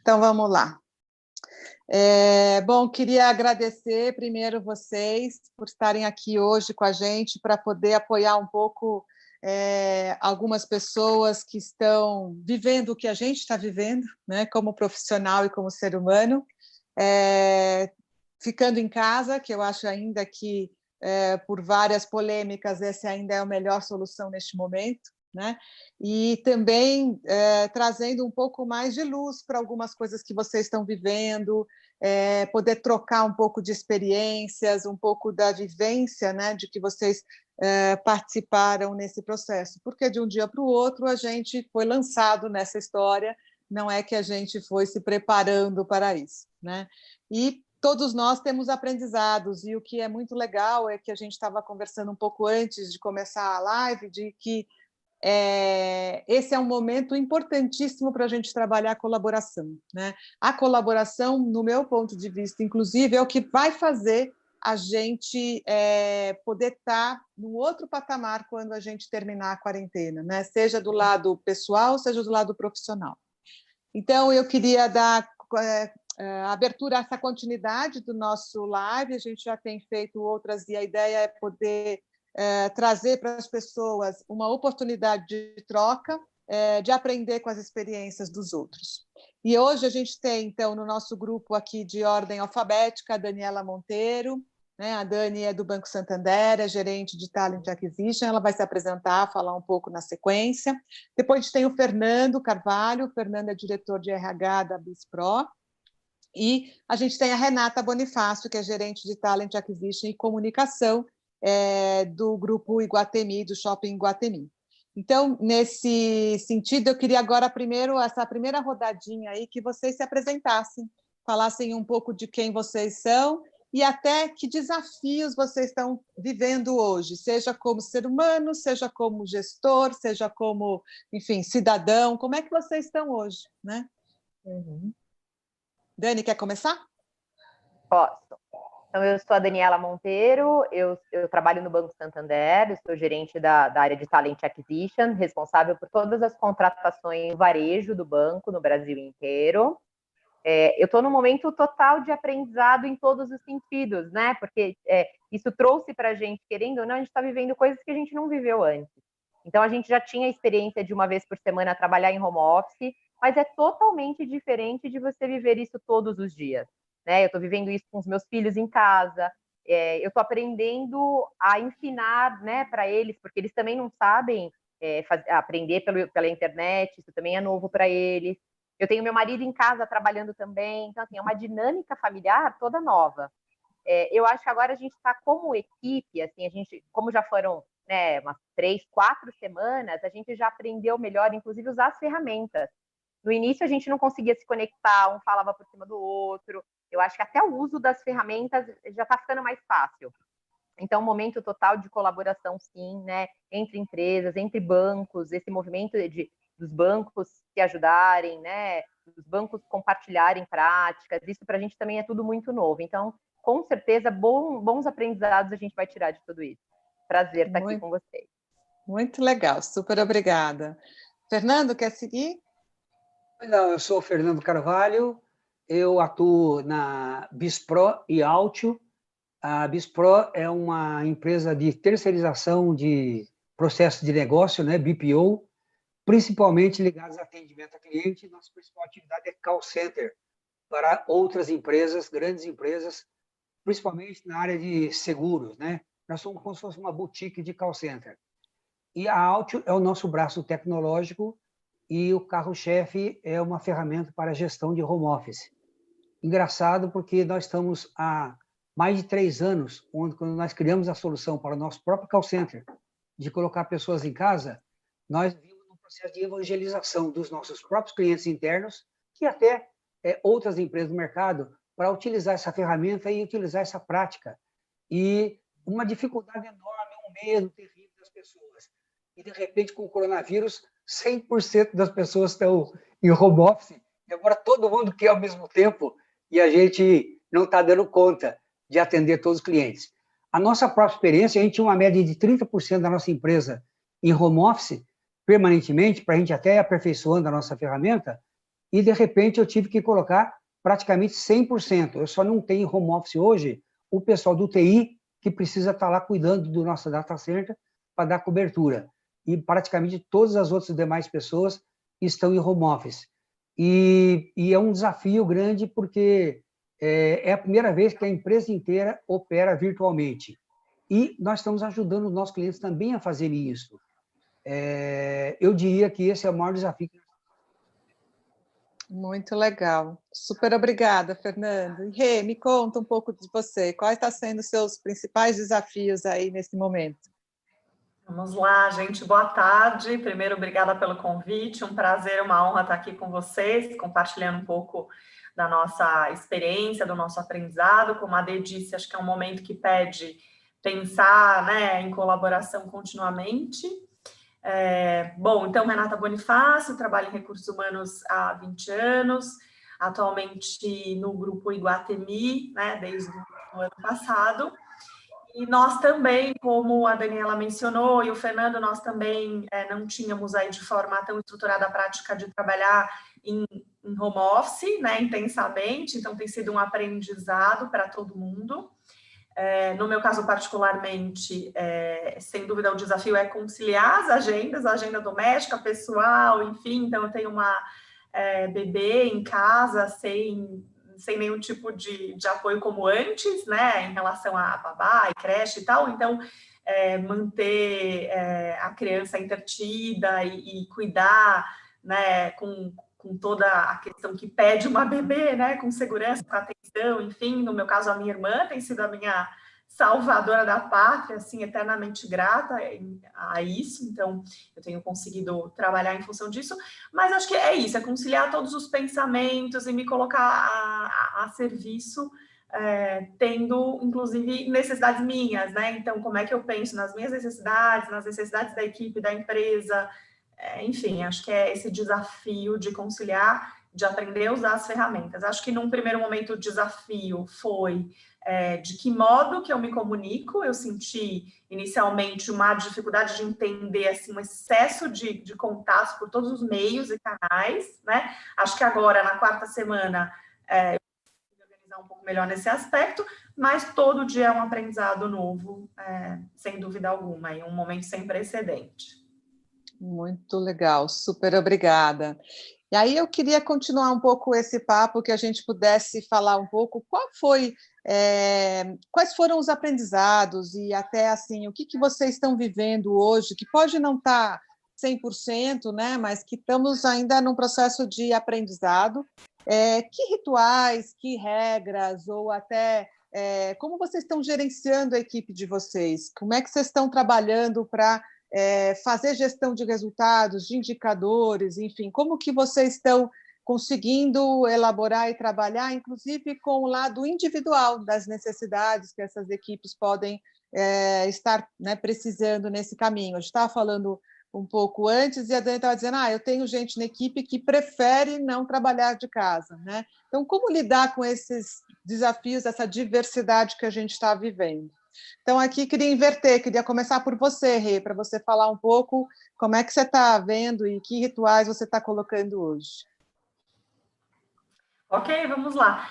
Então, vamos lá. Bom, queria agradecer primeiro vocês por estarem aqui hoje com a gente para poder apoiar um pouco algumas pessoas que estão vivendo o que a gente está vivendo, né, como profissional e como ser humano, ficando em casa, que eu acho ainda que, por várias polêmicas, essa ainda é a melhor solução neste momento, né? E também trazendo um pouco mais de luz para algumas coisas que vocês estão vivendo, poder trocar um pouco de experiências, um pouco da vivência, né, de que vocês participaram nesse processo, porque de um dia para o outro a gente foi lançado nessa história, não é que a gente foi se preparando para isso, né? E todos nós temos aprendizados, e o que é muito legal é que a gente estava conversando um pouco antes de começar a live, de que esse é um momento importantíssimo para a gente trabalhar a colaboração, né? A colaboração, no meu ponto de vista, inclusive, é o que vai fazer a gente poder estar num outro patamar quando a gente terminar a quarentena, né? Seja do lado pessoal, seja do lado profissional. Então, eu queria dar abertura a essa continuidade do nosso live. A gente já tem feito outras e a ideia é poder trazer para as pessoas uma oportunidade de troca, de aprender com as experiências dos outros. E hoje a gente tem, então, no nosso grupo aqui de ordem alfabética, a Daniela Monteiro, né? A Dani é do Banco Santander, é gerente de Talent Acquisition, ela vai se apresentar, falar um pouco na sequência. Depois a gente tem o Fernando Carvalho, o Fernando é diretor de RH da BISPRO, e a gente tem a Renata Bonifácio, que é gerente de Talent Acquisition e Comunicação, do Grupo Iguatemi, do Shopping Iguatemi. Então, nesse sentido, eu queria agora, primeiro, essa primeira rodadinha aí, que vocês se apresentassem, falassem um pouco de quem vocês são e até que desafios vocês estão vivendo hoje, seja como ser humano, seja como gestor, seja como, enfim, cidadão. Como é que vocês estão hoje, né? Uhum. Dani, quer começar? Posso. Então, eu sou a Daniela Monteiro, eu trabalho no Banco Santander, eu sou gerente da área de Talent Acquisition, responsável por todas as contratações varejo do banco no Brasil inteiro. Eu estou num momento total de aprendizado em todos os sentidos, né? Porque isso trouxe para a gente, querendo ou não, a gente está vivendo coisas que a gente não viveu antes. Então, a gente já tinha a experiência de uma vez por semana trabalhar em home office, mas é totalmente diferente de você viver isso todos os dias, né? Eu estou vivendo isso com os meus filhos em casa, eu estou aprendendo a ensinar, né, para eles, porque eles também não sabem aprender pela internet, isso também é novo para eles. Eu tenho meu marido em casa trabalhando também, então, assim, é uma dinâmica familiar toda nova. Eu acho que agora a gente está como equipe, assim, a gente, como já foram, né, umas 3, 4 semanas, a gente já aprendeu melhor, inclusive, usar as ferramentas. No início, a gente não conseguia se conectar, um falava por cima do outro. Eu acho que até o uso das ferramentas já está ficando mais fácil. Então, um momento total de colaboração, sim, né, entre empresas, entre bancos, esse movimento dos bancos se ajudarem, né, dos bancos compartilharem práticas, isso para a gente também é tudo muito novo. Então, com certeza, bons aprendizados a gente vai tirar de tudo isso. Prazer estar aqui com vocês. Muito legal, super obrigada. Fernando, quer seguir? Não, eu sou o Fernando Carvalho, eu atuo na BISPRO e Altio. A BISPRO é uma empresa de terceirização de processos de negócio, né, BPO, principalmente ligados a atendimento a cliente. Nossa principal atividade é call center para outras empresas, grandes empresas, principalmente na área de seguros, né? Nós somos como se fosse uma boutique de call center. E a Altio é o nosso braço tecnológico e o carro-chefe é uma ferramenta para gestão de home office. Engraçado porque nós estamos há mais de 3 anos, quando nós criamos a solução para o nosso próprio call center, de colocar pessoas em casa, nós vimos um processo de evangelização dos nossos próprios clientes internos e até outras empresas do mercado para utilizar essa ferramenta e utilizar essa prática. E uma dificuldade enorme, um medo terrível das pessoas. E, de repente, com o coronavírus, 100% das pessoas estão em home office, e agora todo mundo quer ao mesmo tempo, e a gente não está dando conta de atender todos os clientes. A nossa própria experiência, a gente tinha uma média de 30% da nossa empresa em home office, permanentemente, para a gente até aperfeiçoando a nossa ferramenta, e, de repente, eu tive que colocar praticamente 100%. Eu só não tenho home office hoje o pessoal do TI, que precisa estar lá cuidando do nosso data center para dar cobertura. E praticamente todas as outras demais pessoas estão em home office. E é um desafio grande, porque é a primeira vez que a empresa inteira opera virtualmente. E nós estamos ajudando os nossos clientes também a fazerem isso. Eu diria que esse é o maior desafio. Muito legal. Super obrigada, Fernando. E Rê, me conta um pouco de você. Quais estão sendo os seus principais desafios aí nesse momento? Vamos lá, gente. Boa tarde. Primeiro, obrigada pelo convite. Um prazer, uma honra estar aqui com vocês, compartilhando um pouco da nossa experiência, do nosso aprendizado. Como a Adê disse, acho que é um momento que pede pensar, né, em colaboração continuamente. Bom, então, Renata Bonifácio, trabalho em recursos humanos há 20 anos, atualmente no grupo Iguatemi, né, desde o ano passado. E nós também, como a Daniela mencionou, e o Fernando, nós também não tínhamos aí de forma tão estruturada a prática de trabalhar em home office, né, intensamente, então tem sido um aprendizado para todo mundo. No meu caso, particularmente, sem dúvida, o desafio é conciliar as agendas, a agenda doméstica, pessoal, enfim. Então, eu tenho uma bebê em casa sem nenhum tipo de apoio como antes, né, em relação a babá e creche e tal. Então, manter a criança entretida e cuidar, né, com toda a questão que pede uma bebê, né, com segurança, com atenção, enfim. No meu caso, a minha irmã tem sido a minha salvadora da pátria, assim, eternamente grata a isso. Então, eu tenho conseguido trabalhar em função disso, mas acho que é isso, é conciliar todos os pensamentos e me colocar a serviço, tendo, inclusive, necessidades minhas, né? Então, como é que eu penso nas minhas necessidades, nas necessidades da equipe, da empresa, enfim, acho que é esse desafio de conciliar, de aprender a usar as ferramentas. Acho que num primeiro momento o desafio foi de que modo que eu me comunico. Eu senti inicialmente uma dificuldade de entender assim, um excesso de contatos por todos os meios e canais, né? Acho que agora, na quarta semana, eu consegui organizar um pouco melhor nesse aspecto, mas todo dia é um aprendizado novo, sem dúvida alguma, e um momento sem precedente. Muito legal, super obrigada. E aí eu queria continuar um pouco esse papo, que a gente pudesse falar um pouco quais foram os aprendizados e até assim, o que vocês estão vivendo hoje, que pode não estar 100%, né, mas que estamos ainda num processo de aprendizado. Que rituais, que regras, ou até como vocês estão gerenciando a equipe de vocês? Como é que vocês estão trabalhando para fazer gestão de resultados, de indicadores, enfim, como que vocês estão conseguindo elaborar e trabalhar, inclusive com o lado individual das necessidades que essas equipes podem estar, né, precisando nesse caminho. A gente estava falando um pouco antes e a Dani estava dizendo, eu tenho gente na equipe que prefere não trabalhar de casa, né? Então, como lidar com esses desafios, essa diversidade que a gente está vivendo? Então, aqui queria inverter, queria começar por você, Rê, para você falar um pouco como é que você está vendo e que rituais você está colocando hoje. Ok, vamos lá.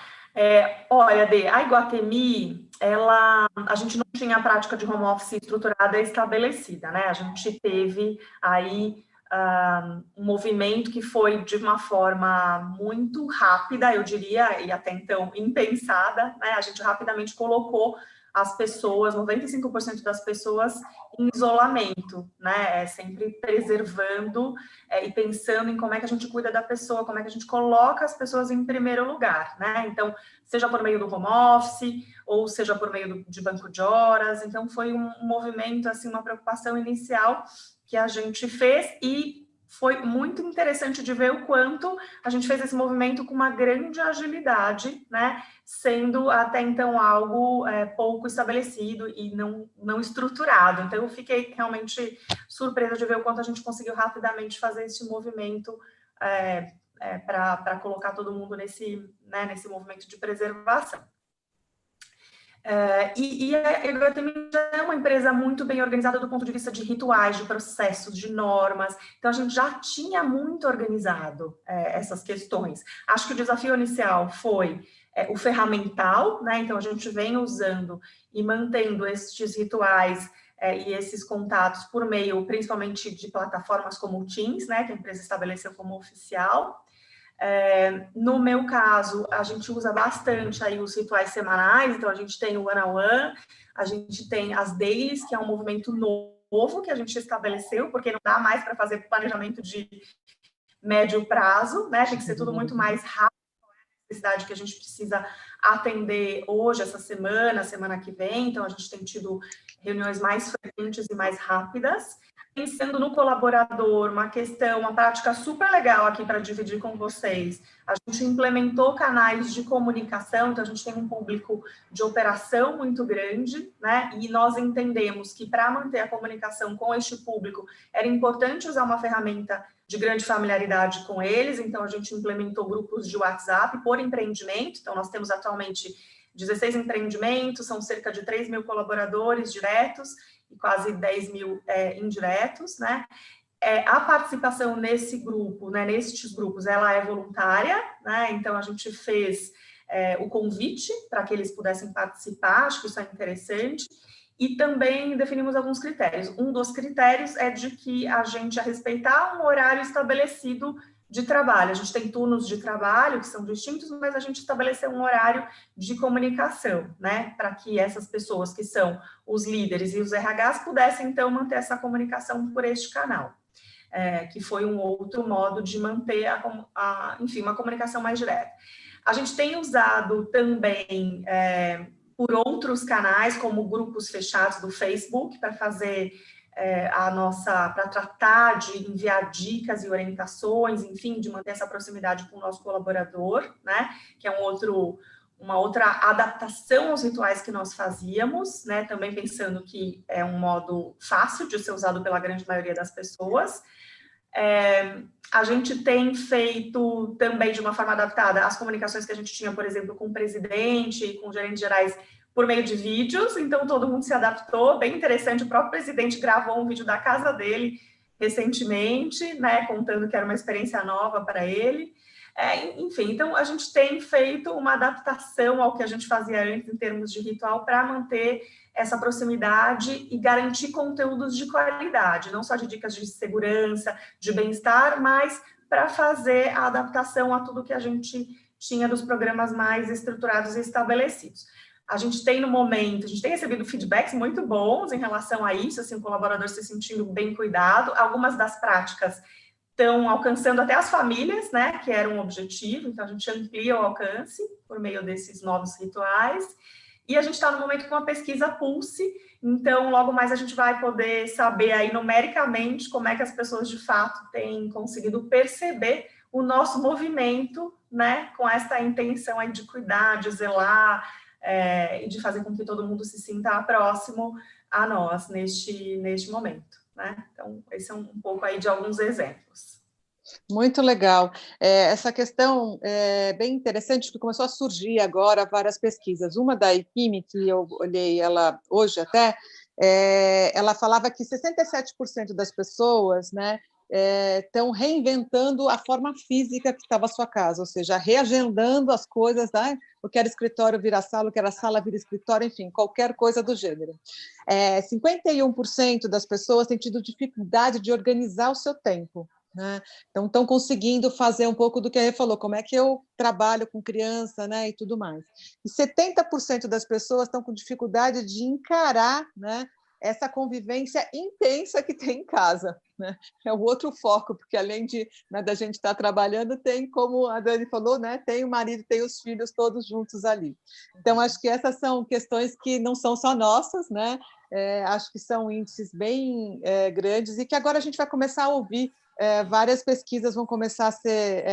Olha, Dê, a Iguatemi, a gente não tinha a prática de home office estruturada estabelecida, né? A gente teve aí um movimento que foi de uma forma muito rápida, eu diria, e até então impensada, né? A gente rapidamente colocou as pessoas, 95% das pessoas, em isolamento, né? Sempre preservando e pensando em como é que a gente cuida da pessoa, como é que a gente coloca as pessoas em primeiro lugar, né? Então, seja por meio do home office, ou seja por meio de banco de horas. Então, foi um movimento, assim, uma preocupação inicial que a gente fez, e foi muito interessante de ver o quanto a gente fez esse movimento com uma grande agilidade, né? Sendo até então algo pouco estabelecido e não estruturado. Então, eu fiquei realmente surpresa de ver o quanto a gente conseguiu rapidamente fazer esse movimento para colocar todo mundo nesse movimento de preservação. E a Iguatemi já é uma empresa muito bem organizada do ponto de vista de rituais, de processos, de normas. Então, a gente já tinha muito organizado essas questões. Acho que o desafio inicial foi o ferramental, né? Então, a gente vem usando e mantendo estes rituais e esses contatos por meio, principalmente, de plataformas como o Teams, né? Que a empresa estabeleceu como oficial. No meu caso, a gente usa bastante aí os rituais semanais, então a gente tem o one-on-one, a gente tem as dailies, que é um movimento novo que a gente estabeleceu, porque não dá mais para fazer planejamento de médio prazo, né? Tem que ser tudo muito mais rápido, a necessidade que a gente precisa atender hoje, essa semana que vem, então a gente tem tido reuniões mais frequentes e mais rápidas. Pensando no colaborador, uma prática super legal aqui para dividir com vocês. A gente implementou canais de comunicação, então a gente tem um público de operação muito grande, né? E nós entendemos que para manter a comunicação com este público era importante usar uma ferramenta de grande familiaridade com eles, então a gente implementou grupos de WhatsApp por empreendimento, então nós temos atualmente 16 empreendimentos, são cerca de 3 mil colaboradores diretos, e quase 10 mil indiretos, né? A participação nesse grupo, né, nestes grupos, ela é voluntária, né? Então a gente fez o convite para que eles pudessem participar, acho que isso é interessante, e também definimos alguns critérios. Um dos critérios é de que a gente ia respeitar um horário estabelecido de trabalho. A gente tem turnos de trabalho que são distintos, mas a gente estabeleceu um horário de comunicação, né, para que essas pessoas que são os líderes e os RHs pudessem, então, manter essa comunicação por este canal, que foi um outro modo de manter, enfim, uma comunicação mais direta. A gente tem usado também por outros canais, como grupos fechados do Facebook, para fazer para tratar de enviar dicas e orientações, enfim, de manter essa proximidade com o nosso colaborador, né, que é uma outra adaptação aos rituais que nós fazíamos, né, também pensando que é um modo fácil de ser usado pela grande maioria das pessoas. A gente tem feito também de uma forma adaptada as comunicações que a gente tinha, por exemplo, com o presidente e com os gerentes gerais por meio de vídeos, então todo mundo se adaptou, bem interessante, o próprio presidente gravou um vídeo da casa dele recentemente, né, contando que era uma experiência nova para ele. Enfim, então a gente tem feito uma adaptação ao que a gente fazia antes em termos de ritual para manter essa proximidade e garantir conteúdos de qualidade, não só de dicas de segurança, de bem-estar, mas para fazer a adaptação a tudo que a gente tinha dos programas mais estruturados e estabelecidos. A gente tem recebido feedbacks muito bons em relação a isso, assim, o colaborador se sentindo bem cuidado. Algumas das práticas estão alcançando até as famílias, né, que era um objetivo, então a gente amplia o alcance por meio desses novos rituais. E a gente está no momento com uma pesquisa Pulse, então logo mais a gente vai poder saber aí numericamente como é que as pessoas de fato têm conseguido perceber o nosso movimento, né, com essa intenção aí de cuidar, de zelar, e de fazer com que todo mundo se sinta próximo a nós neste momento, né? Então, esse é um pouco aí de alguns exemplos. Muito legal. Essa questão é bem interessante, que começou a surgir agora várias pesquisas. Uma da IPIME, que eu olhei ela hoje até, ela falava que 67% das pessoas, né, estão reinventando a forma física que estava a sua casa, ou seja, reagendando as coisas, né? O que era escritório vira sala, o que era sala vira escritório, enfim, qualquer coisa do gênero. 51% das pessoas têm tido dificuldade de organizar o seu tempo, né? Então, estão conseguindo fazer um pouco do que a Rê falou, como é que eu trabalho com criança, né, e tudo mais. E 70% das pessoas estão com dificuldade de encarar, né, essa convivência intensa que tem em casa, né? É o outro foco, porque além de, né, da gente estar trabalhando, tem, como a Dani falou, né, tem o marido, tem os filhos todos juntos ali. Então, acho que essas são questões que não são só nossas, né? Acho que são índices bem grandes e que agora a gente vai começar a ouvir. Várias pesquisas vão começar a ser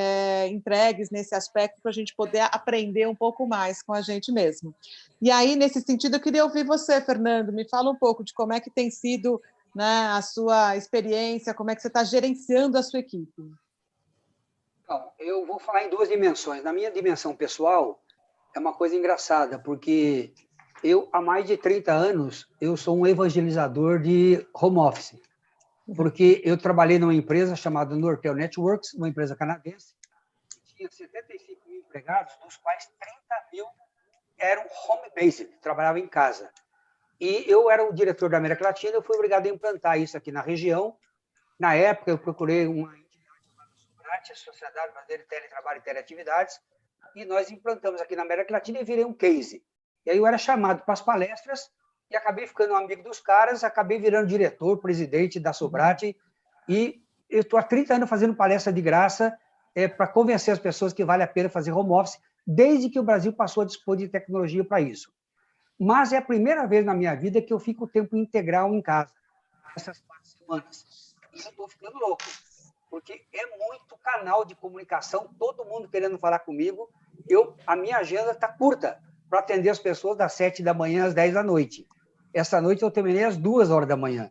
entregues nesse aspecto para a gente poder aprender um pouco mais com a gente mesmo. E aí, nesse sentido, eu queria ouvir você, Fernando, me fala um pouco de como é que tem sido, né, a sua experiência, como é que você está gerenciando a sua equipe. Então, eu vou falar em duas dimensões. Na minha dimensão pessoal, é uma coisa engraçada, porque Eu, há mais de 30 anos, eu sou um evangelizador de home office, porque eu trabalhei numa empresa chamada Nortel Networks, uma empresa canadense, que tinha 75 mil empregados, dos quais 30 mil eram home-based, trabalhavam em casa. E eu era o diretor da América Latina, eu fui obrigado a implantar isso aqui na região. Na época, eu procurei uma entidade chamada SOBRAT, a Sociedade Brasileira de Teletrabalho e Teleatividades, e nós implantamos aqui na América Latina e virei um case. E aí eu era chamado para as palestras e acabei ficando um amigo dos caras, acabei virando diretor, presidente da SOBRAT, e eu estou há 30 anos fazendo palestra de graça para convencer as pessoas que vale a pena fazer home office, desde que o Brasil passou a dispor de tecnologia para isso. Mas é a primeira vez na minha vida que eu fico o tempo integral em casa, essas 4 semanas. E eu estou ficando louco, porque é muito canal de comunicação, todo mundo querendo falar comigo. A minha agenda está curta para atender as pessoas das 7 da manhã às 10 da noite. Essa noite eu terminei às 2 horas da manhã.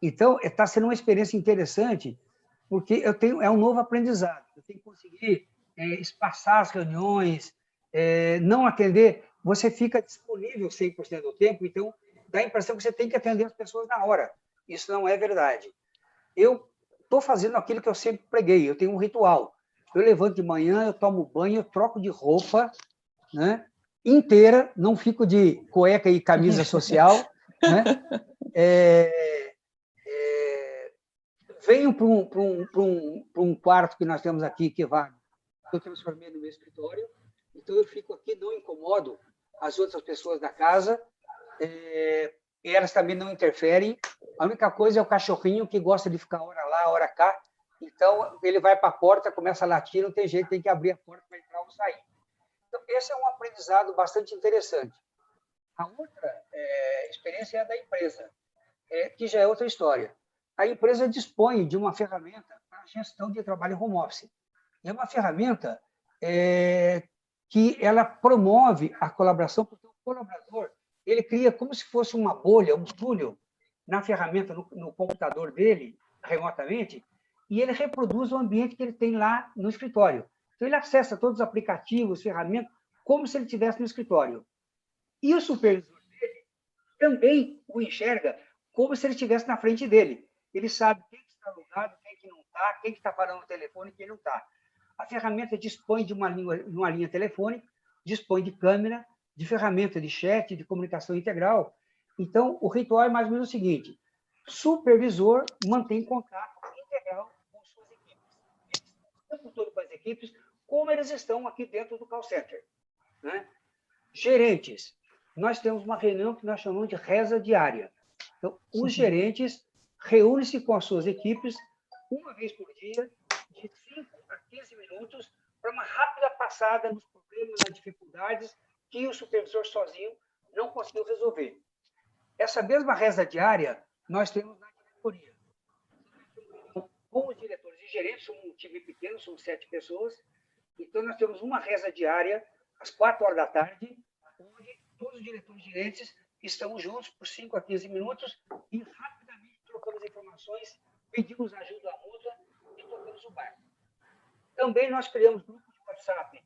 Então, está sendo uma experiência interessante, porque é um novo aprendizado. Eu tenho que conseguir espaçar as reuniões, não atender. Você fica disponível 100% do tempo, então dá a impressão que você tem que atender as pessoas na hora. Isso não é verdade. Eu estou fazendo aquilo que eu sempre preguei, eu tenho um ritual. Eu levanto de manhã, eu tomo banho, eu troco de roupa, né, inteira, não fico de cueca e camisa social, né? Venho para um quarto que nós temos aqui, que eu transformei no meu escritório, então eu fico aqui, não incomodo as outras pessoas da casa, e elas também não interferem. A única coisa é o cachorrinho que gosta de ficar hora lá, hora cá, então ele vai para a porta, começa a latir, não tem jeito, tem que abrir a porta para entrar ou sair. Então, esse é um aprendizado bastante interessante. A outra experiência é a da empresa, que já é outra história. A empresa dispõe de uma ferramenta para gestão de trabalho home office. E é uma ferramenta que ela promove a colaboração, porque o colaborador ele cria como se fosse uma bolha, um túnel na ferramenta, no computador dele, remotamente, e ele reproduz o ambiente que ele tem lá no escritório. Então, ele acessa todos os aplicativos, ferramentas, como se ele estivesse no escritório. E o supervisor dele também o enxerga como se ele estivesse na frente dele. Ele sabe quem está logado, quem que não está, quem está falando no telefone e quem não está. A ferramenta dispõe de uma linha telefônica, dispõe de câmera, de ferramenta de chat, de comunicação integral. Então, o ritual é mais ou menos o seguinte: supervisor mantém contato integral com suas equipes. Eles estão o tempo todo com as equipes, como eles estão aqui dentro do call center, né? Gerentes, nós temos uma reunião que nós chamamos de reza diária. Então, os gerentes reúnem-se com as suas equipes uma vez por dia, de 5 a 15 minutos, para uma rápida passada nos problemas, nas dificuldades que o supervisor sozinho não conseguiu resolver. Essa mesma reza diária nós temos na diretoria. Com os diretores e gerentes, somos um time pequeno, somos 7 pessoas, então nós temos uma reza diária às 4 horas da tarde, onde todos os diretores e gerentes estão juntos por 5 a 15 minutos e rapidamente trocamos informações, pedimos ajuda mútua e tocamos o barco. Também nós criamos grupos de WhatsApp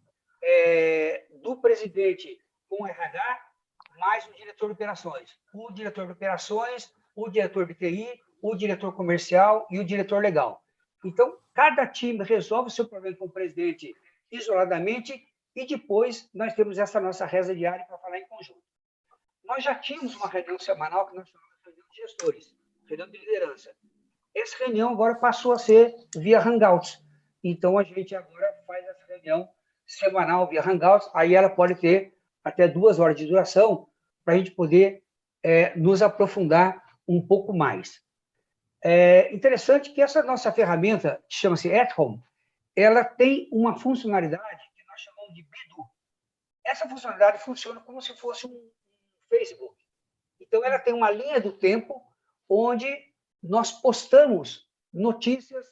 do presidente com o RH, mais o diretor de operações. O diretor de operações, o diretor de TI, o diretor comercial e o diretor legal. Então, cada time resolve o seu problema com o presidente isoladamente e depois nós temos essa nossa reza diária para falar em conjunto. Nós já tínhamos uma reunião semanal que nós chamamos de reunião de gestores, reunião de liderança. Essa reunião agora passou a ser via Hangouts. Então, a gente agora faz essa reunião semanal via Hangouts, aí ela pode ter até 2 horas de duração, para a gente poder nos aprofundar um pouco mais. É interessante que essa nossa ferramenta, que chama-se @home, ela tem uma funcionalidade que nós chamamos de Bidu. Essa funcionalidade funciona como se fosse um Facebook. Então, ela tem uma linha do tempo onde nós postamos notícias,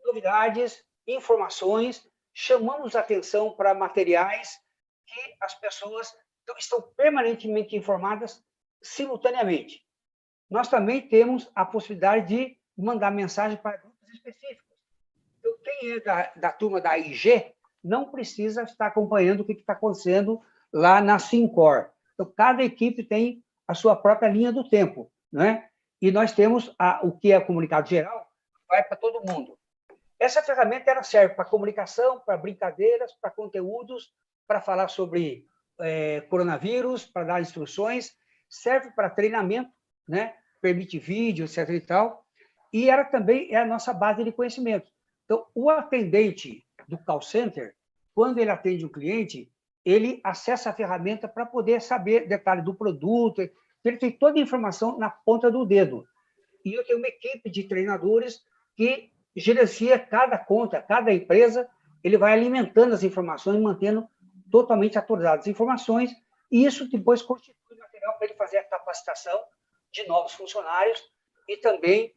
novidades, informações, chamamos atenção para materiais que as pessoas estão permanentemente informadas simultaneamente. Nós também temos a possibilidade de mandar mensagem para grupos específicos. Então, quem é da turma da IG não precisa estar acompanhando o que está acontecendo lá na Syncor. Então, cada equipe tem a sua própria linha do tempo, né? E nós temos o que é comunicado geral, vai para todo mundo. Essa ferramenta ela serve para comunicação, para brincadeiras, para conteúdos, para falar sobre coronavírus, para dar instruções, serve para treinamento, né? Permite vídeo, etc. e tal. E ela também é a nossa base de conhecimento. Então, o atendente do call center, quando ele atende um cliente, ele acessa a ferramenta para poder saber detalhes do produto, ele tem toda a informação na ponta do dedo. E eu tenho uma equipe de treinadores que gerencia cada conta, cada empresa, ele vai alimentando as informações, mantendo totalmente atualizadas as informações, e isso depois constitui material para ele fazer a capacitação de novos funcionários e também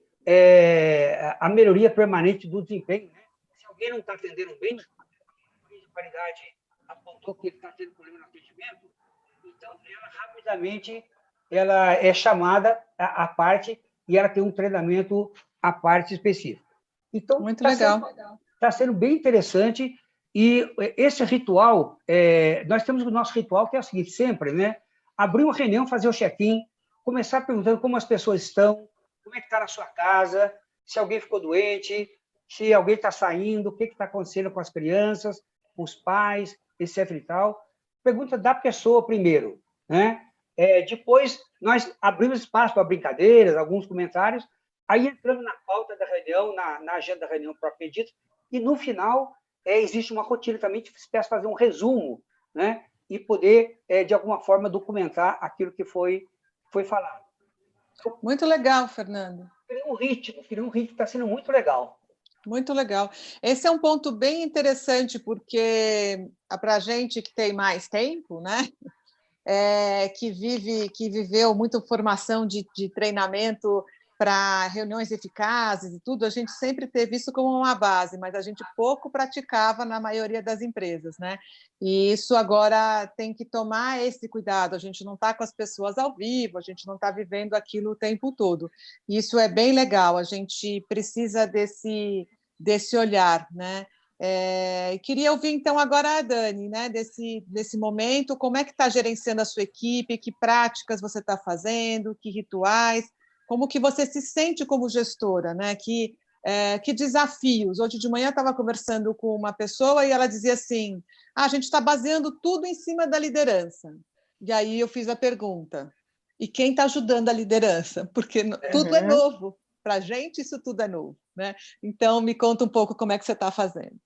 a melhoria permanente do desempenho. Né? Se alguém não está atendendo bem, a qualidade apontou que ele está tendo problema no atendimento, então ela rapidamente ela é chamada à parte e ela tem um treinamento à parte específico. Então, muito legal. Está sendo bem interessante. E esse ritual, nós temos o nosso ritual, que é o seguinte, sempre, né? Abrir uma reunião, fazer o check-in, começar perguntando como as pessoas estão, como é que está na sua casa, se alguém ficou doente, se alguém está saindo, o que está acontecendo com as crianças, com os pais, etc. e tal. Pergunta da pessoa primeiro, né? Depois, nós abrimos espaço para brincadeiras, alguns comentários, aí entramos na pauta da reunião, na agenda da reunião propriamente dita, e no final existe uma rotina também que se peça fazer um resumo, né? E poder, de alguma forma, documentar aquilo que foi falado. Muito legal, Fernando. Criou um ritmo que está sendo muito legal. Muito legal. Esse é um ponto bem interessante, porque para a gente que tem mais tempo, né? Que viveu muita formação de treinamento para reuniões eficazes e tudo, a gente sempre teve isso como uma base, mas a gente pouco praticava na maioria das empresas, né? E isso agora tem que tomar esse cuidado, a gente não está com as pessoas ao vivo, a gente não está vivendo aquilo o tempo todo. E isso é bem legal, a gente precisa desse olhar, né? Queria ouvir, então, agora a Dani, né, desse momento, como é que está gerenciando a sua equipe, que práticas você está fazendo, que rituais, como que você se sente como gestora, né? Que desafios. Hoje de manhã eu estava conversando com uma pessoa e ela dizia assim, a gente está baseando tudo em cima da liderança. E aí eu fiz a pergunta, e quem está ajudando a liderança? Porque tudo é novo, para a gente isso tudo é novo, né? Então, me conta um pouco como é que você está fazendo.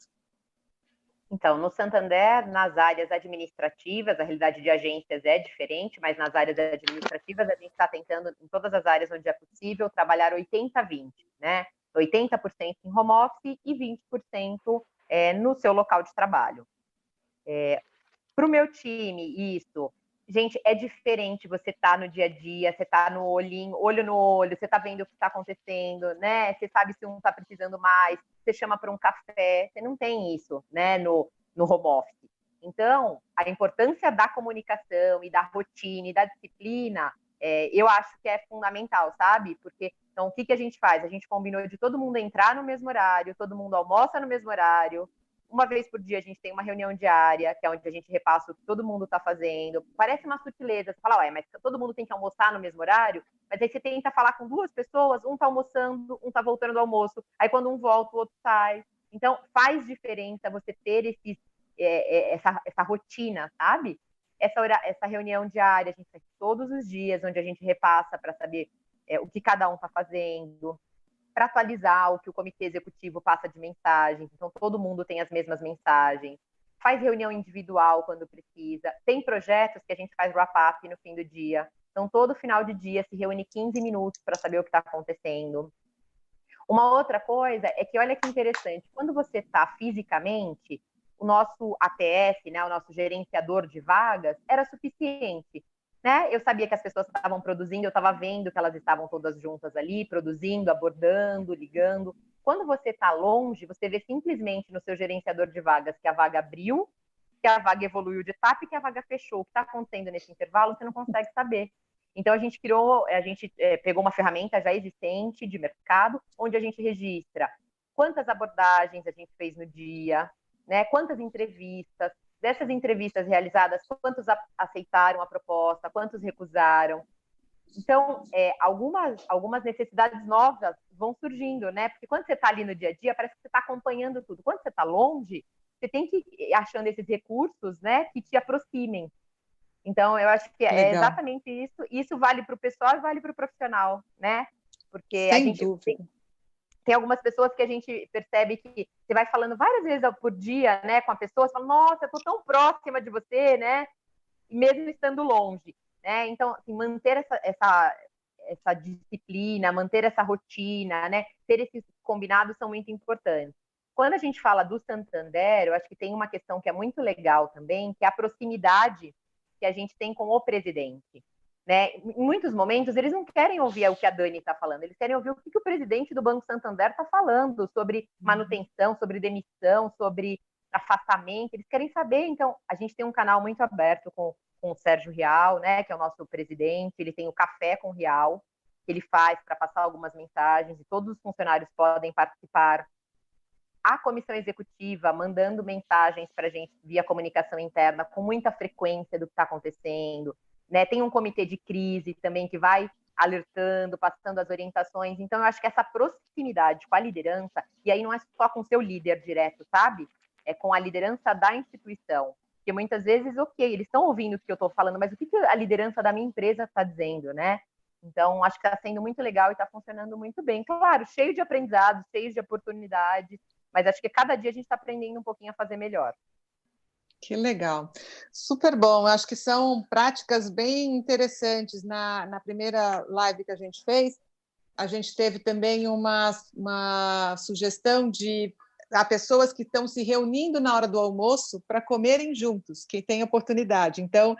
Então, no Santander, nas áreas administrativas, a realidade de agências é diferente, mas nas áreas administrativas a gente está tentando, em todas as áreas onde é possível, trabalhar 80-20, né? 80% em home office e 20% no seu local de trabalho. Para o meu time, isso... Gente, é diferente você estar no dia a dia, você está no olho no olho, você está vendo o que está acontecendo, né? Você sabe se um está precisando mais, você chama para um café, você não tem isso, né, no home office. Então, a importância da comunicação e da rotina e da disciplina, eu acho que é fundamental, sabe? Porque, então, o que a gente faz? A gente combinou de todo mundo entrar no mesmo horário, todo mundo almoça no mesmo horário. Uma vez por dia a gente tem uma reunião diária, que é onde a gente repassa o que todo mundo está fazendo. Parece uma sutileza, você fala, mas todo mundo tem que almoçar no mesmo horário, mas aí você tenta falar com duas pessoas, um está almoçando, um está voltando do almoço, aí quando um volta, o outro sai. Então, faz diferença você ter essa rotina, sabe? Essa reunião diária, a gente faz todos os dias, onde a gente repassa para saber o que cada um está fazendo, para atualizar o que o comitê executivo passa de mensagens, então todo mundo tem as mesmas mensagens, faz reunião individual quando precisa, tem projetos que a gente faz wrap-up no fim do dia, então todo final de dia se reúne 15 minutos para saber o que está acontecendo. Uma outra coisa é que, olha que interessante, quando você está fisicamente, o nosso ATS, né, o nosso gerenciador de vagas, era suficiente. Né? Eu sabia que as pessoas estavam produzindo, eu estava vendo que elas estavam todas juntas ali, produzindo, abordando, ligando. Quando você está longe, você vê simplesmente no seu gerenciador de vagas que a vaga abriu, que a vaga evoluiu de etapa e que a vaga fechou. O que está acontecendo nesse intervalo, você não consegue saber. Então, a gente pegou uma ferramenta já existente de mercado, onde a gente registra quantas abordagens a gente fez no dia, né? Quantas entrevistas, dessas entrevistas realizadas, quantos aceitaram a proposta, quantos recusaram. Então, algumas necessidades novas vão surgindo, né? Porque quando você está ali no dia a dia, parece que você está acompanhando tudo. Quando você está longe, você tem que ir achando esses recursos, né, que te aproximem. Então, eu acho que é exatamente isso. Isso vale para o pessoal e vale para o profissional, né? Porque Sem a gente dúvida. tem algumas pessoas que a gente percebe que você vai falando várias vezes por dia, né, com a pessoa, você fala, nossa, eu estou tão próxima de você, né? Mesmo estando longe, né? Então, assim, manter essa disciplina, manter essa rotina, né? Ter esses combinados são muito importantes. Quando a gente fala do Santander, eu acho que tem uma questão que é muito legal também, que é a proximidade que a gente tem com o presidente. Né? Em muitos momentos, eles não querem ouvir o que a Dani está falando, eles querem ouvir o que o presidente do Banco Santander está falando sobre manutenção, sobre demissão, sobre afastamento, eles querem saber. Então, a gente tem um canal muito aberto com o Sérgio Rial, né, que é o nosso presidente, ele tem o Café com Rial, que ele faz para passar algumas mensagens, e todos os funcionários podem participar. A comissão executiva mandando mensagens para a gente via comunicação interna com muita frequência do que está acontecendo, né? Tem um comitê de crise também que vai alertando, passando as orientações. Então, eu acho que essa proximidade com a liderança, e aí não é só com o seu líder direto, sabe? É com a liderança da instituição. Porque muitas vezes, ok, eles estão ouvindo o que eu estou falando, mas o que a liderança da minha empresa está dizendo, né? Então, acho que está sendo muito legal e está funcionando muito bem. Claro, cheio de aprendizados, cheio de oportunidades, mas acho que cada dia a gente está aprendendo um pouquinho a fazer melhor. Que legal. Super bom. Acho que são práticas bem interessantes. Na primeira live que a gente fez, a gente teve também uma sugestão de há pessoas que estão se reunindo na hora do almoço para comerem juntos, quem tem oportunidade. Então,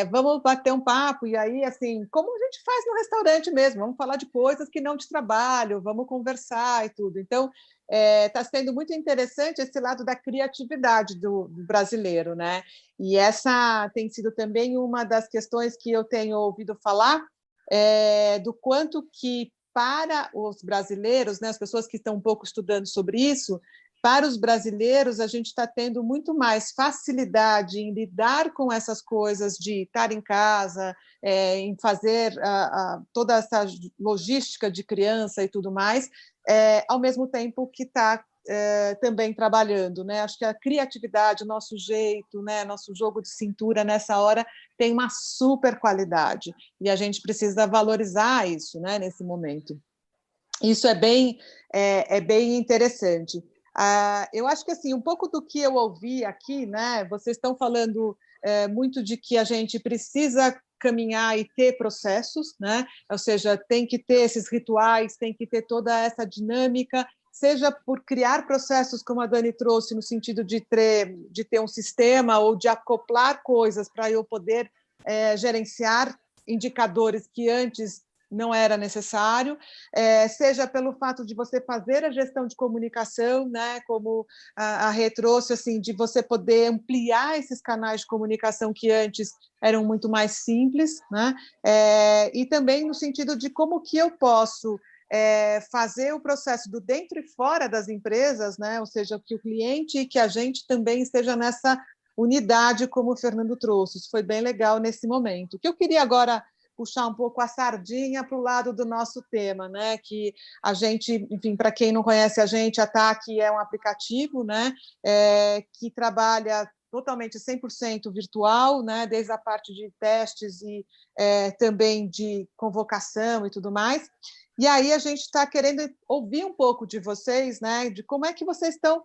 vamos bater um papo, e aí, assim, como a gente faz no restaurante mesmo, vamos falar de coisas que não de trabalho, vamos conversar e tudo. Então, está sendo muito interessante esse lado da criatividade do brasileiro, né? E essa tem sido também uma das questões que eu tenho ouvido falar, do quanto que para os brasileiros, né, as pessoas que estão um pouco estudando sobre isso, para os brasileiros, a gente está tendo muito mais facilidade em lidar com essas coisas de estar em casa, em fazer toda essa logística de criança e tudo mais, ao mesmo tempo que está também trabalhando, né? Acho que a criatividade, o nosso jeito, né? Nosso jogo de cintura nessa hora tem uma super qualidade e a gente precisa valorizar isso, né? Nesse momento. Isso é bem interessante. Eu acho que assim um pouco do que eu ouvi aqui, né? Vocês estão falando muito de que a gente precisa caminhar e ter processos, né? Ou seja, tem que ter esses rituais, tem que ter toda essa dinâmica, seja por criar processos, como a Dani trouxe, no sentido de ter um sistema ou de acoplar coisas para eu poder gerenciar indicadores que antes não era necessário, seja pelo fato de você fazer a gestão de comunicação, né, como a Rê trouxe, assim, de você poder ampliar esses canais de comunicação que antes eram muito mais simples, né, e também no sentido de como que eu posso fazer o processo do dentro e fora das empresas, né, ou seja, que o cliente e que a gente também esteja nessa unidade, como o Fernando trouxe. Isso foi bem legal nesse momento. O que eu queria agora puxar um pouco a sardinha para o lado do nosso tema, né? Que a gente, enfim, para quem não conhece a TAC é um aplicativo, né? Que trabalha totalmente 100% virtual, né? Desde a parte de testes e também de convocação e tudo mais. E aí a gente está querendo ouvir um pouco de vocês, né? De como é que vocês estão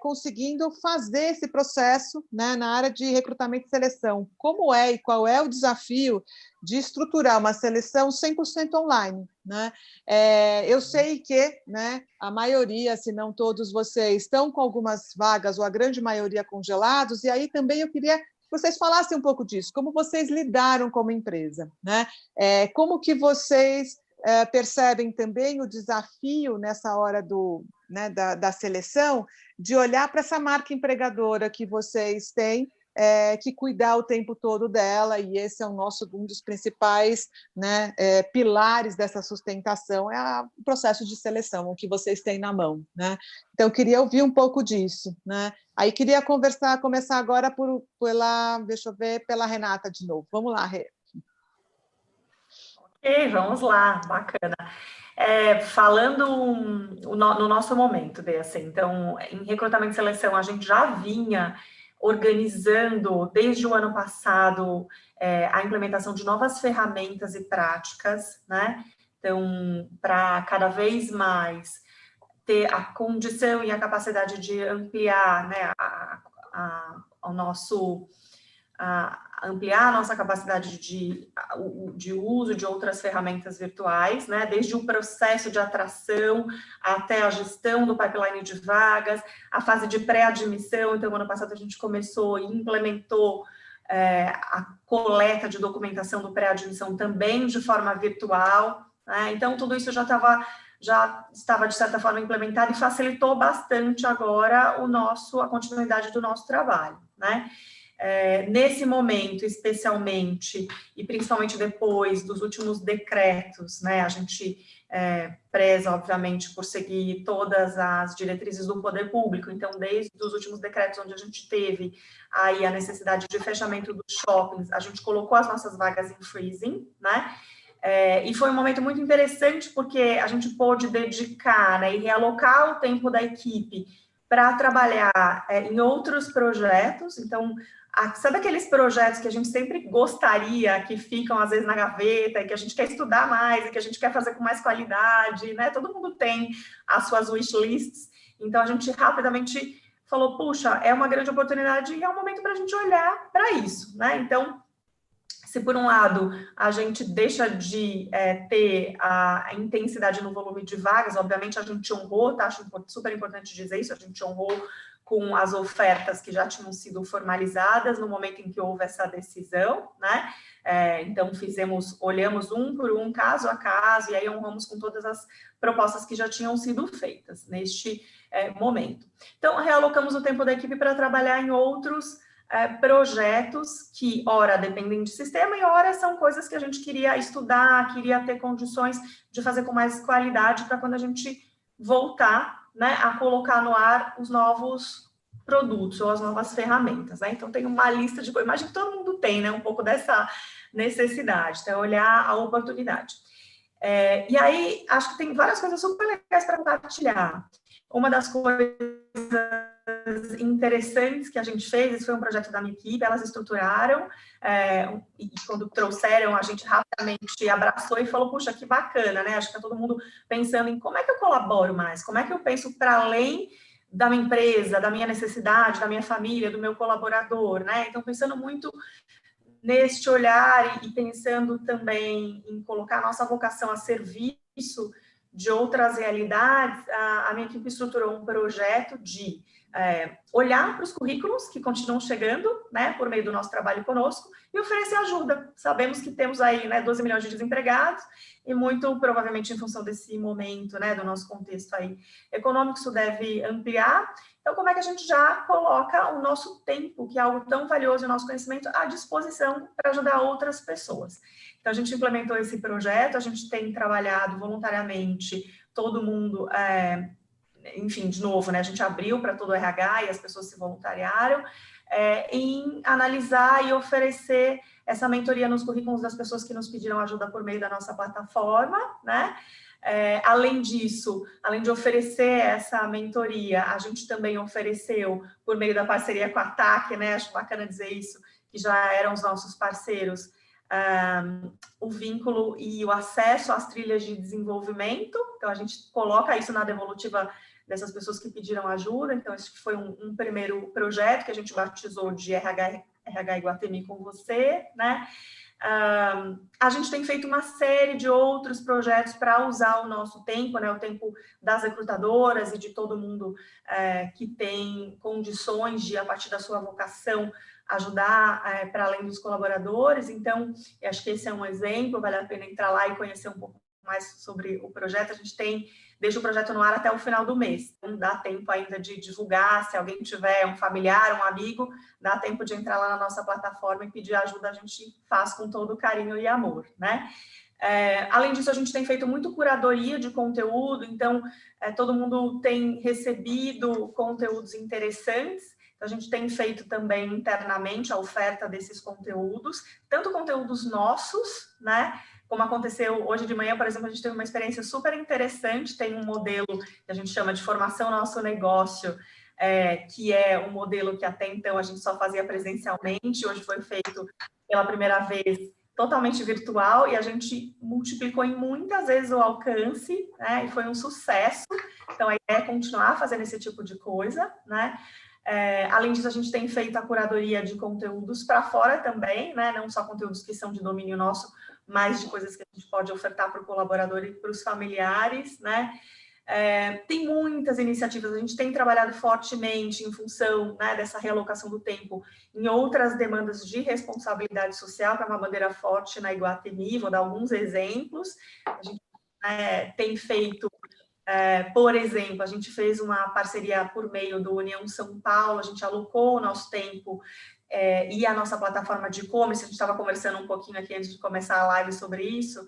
conseguindo fazer esse processo, né, na área de recrutamento e seleção. Como é e qual é o desafio de estruturar uma seleção 100% online, né? Eu sei que, né, a maioria, se não todos vocês, estão com algumas vagas, ou a grande maioria congelados, e aí também eu queria que vocês falassem um pouco disso, como vocês lidaram como empresa, né? Como que vocês percebem também o desafio nessa hora da seleção, de olhar para essa marca empregadora que vocês têm que cuidar o tempo todo dela, e esse é um dos principais, né, pilares dessa sustentação, o processo de seleção, o que vocês têm na mão, né? Então, eu queria ouvir um pouco disso, né? Aí queria começar agora deixa eu ver, pela Renata de novo. Vamos lá, Rê. Ok, vamos lá, bacana. Falando no nosso momento, assim, então, em recrutamento e seleção, a gente já vinha organizando, desde o ano passado, a implementação de novas ferramentas e práticas, né? Então, para cada vez mais ter a condição e a capacidade de ampliar, né, ampliar a nossa capacidade de uso de outras ferramentas virtuais, né? Desde o processo de atração até a gestão do pipeline de vagas, a fase de pré-admissão. Então, ano passado a gente começou e implementou a coleta de documentação do pré-admissão também de forma virtual, né? Então, tudo isso já estava, de certa forma, implementado e facilitou bastante agora a continuidade do nosso trabalho, né? Nesse momento, especialmente, e principalmente depois dos últimos decretos, né, a gente preza, obviamente, por seguir todas as diretrizes do poder público. Então, desde os últimos decretos, onde a gente teve aí a necessidade de fechamento dos shoppings, a gente colocou as nossas vagas em freezing, né? E foi um momento muito interessante, porque a gente pôde dedicar, né, e realocar o tempo da equipe para trabalhar em outros projetos. Então, sabe aqueles projetos que a gente sempre gostaria, que ficam às vezes na gaveta, e que a gente quer estudar mais, e que a gente quer fazer com mais qualidade, né? Todo mundo tem as suas wishlists. Então, a gente rapidamente falou, puxa, é uma grande oportunidade e é um momento para a gente olhar para isso, né? Então, se por um lado a gente deixa de ter a intensidade no volume de vagas, obviamente a gente honrou, tá? Acho super importante dizer isso, a gente honrou com as ofertas que já tinham sido formalizadas no momento em que houve essa decisão, né? Então, olhamos um por um, caso a caso, e aí honramos com todas as propostas que já tinham sido feitas neste momento. Então, realocamos o tempo da equipe para trabalhar em outros projetos que, ora, dependem de sistema e, ora, são coisas que a gente queria estudar, queria ter condições de fazer com mais qualidade para quando a gente voltar, né, a colocar no ar os novos produtos ou as novas ferramentas, né? Então, tem uma lista de coisas, imagino que todo mundo tem, né, um pouco dessa necessidade, então, olhar a oportunidade. E aí, acho que tem várias coisas super legais para compartilhar. Uma das coisas interessantes que a gente fez, esse foi um projeto da minha equipe, elas estruturaram, e quando trouxeram, a gente rapidamente abraçou e falou, puxa, que bacana, né? Acho que está todo mundo pensando em como é que eu colaboro mais, como é que eu penso para além da minha empresa, da minha necessidade, da minha família, do meu colaborador, né? Então, pensando muito neste olhar e pensando também em colocar a nossa vocação a serviço de outras realidades, a minha equipe estruturou um projeto de olhar para os currículos que continuam chegando, né, por meio do nosso trabalho conosco, e oferecer ajuda. Sabemos que temos aí, né, 12 milhões de desempregados, e muito provavelmente em função desse momento, né, do nosso contexto aí econômico, isso deve ampliar. Então, como é que a gente já coloca o nosso tempo, que é algo tão valioso, e o nosso conhecimento, à disposição para ajudar outras pessoas? Então, a gente implementou esse projeto, a gente tem trabalhado voluntariamente, todo mundo, enfim, de novo, né, a gente abriu para todo o RH e as pessoas se voluntariaram, em analisar e oferecer essa mentoria nos currículos das pessoas que nos pediram ajuda por meio da nossa plataforma, né? Além disso, além de oferecer essa mentoria, a gente também ofereceu, por meio da parceria com a TAC, né, acho bacana dizer isso, que já eram os nossos parceiros, o vínculo e o acesso às trilhas de desenvolvimento. Então, a gente coloca isso na devolutiva dessas pessoas que pediram ajuda. Então, esse foi um primeiro projeto que a gente batizou de RH Iguatemi com você, né? A gente tem feito uma série de outros projetos para usar o nosso tempo, né, o tempo das recrutadoras e de todo mundo que tem condições de, a partir da sua vocação, ajudar para além dos colaboradores. Então, eu acho que esse é um exemplo, vale a pena entrar lá e conhecer um pouco mais sobre o projeto, a gente deixa o projeto no ar até o final do mês. Então, dá tempo ainda de divulgar. Se alguém tiver um familiar, um amigo, dá tempo de entrar lá na nossa plataforma e pedir ajuda. A gente faz com todo carinho e amor, né? Além disso, a gente tem feito muito curadoria de conteúdo, então todo mundo tem recebido conteúdos interessantes. Então, a gente tem feito também internamente a oferta desses conteúdos, tanto conteúdos nossos, né? Como aconteceu hoje de manhã, por exemplo, a gente teve uma experiência super interessante, tem um modelo que a gente chama de formação nosso negócio, que é um modelo que até então a gente só fazia presencialmente, hoje foi feito pela primeira vez totalmente virtual, e a gente multiplicou em muitas vezes o alcance, né? E foi um sucesso. Então, a ideia é continuar fazendo esse tipo de coisa, né? Além disso, a gente tem feito a curadoria de conteúdos para fora também, né? Não só conteúdos que são de domínio nosso, mas de coisas que a gente pode ofertar para o colaborador e para os familiares, né? Tem muitas iniciativas, a gente tem trabalhado fortemente em função, né, dessa realocação do tempo em outras demandas de responsabilidade social, que é uma bandeira forte na Iguatemi. Vou dar alguns exemplos. A gente tem feito, por exemplo, a gente fez uma parceria por meio do União São Paulo, a gente alocou o nosso tempo e a nossa plataforma de e-commerce, a gente estava conversando um pouquinho aqui antes de começar a live sobre isso,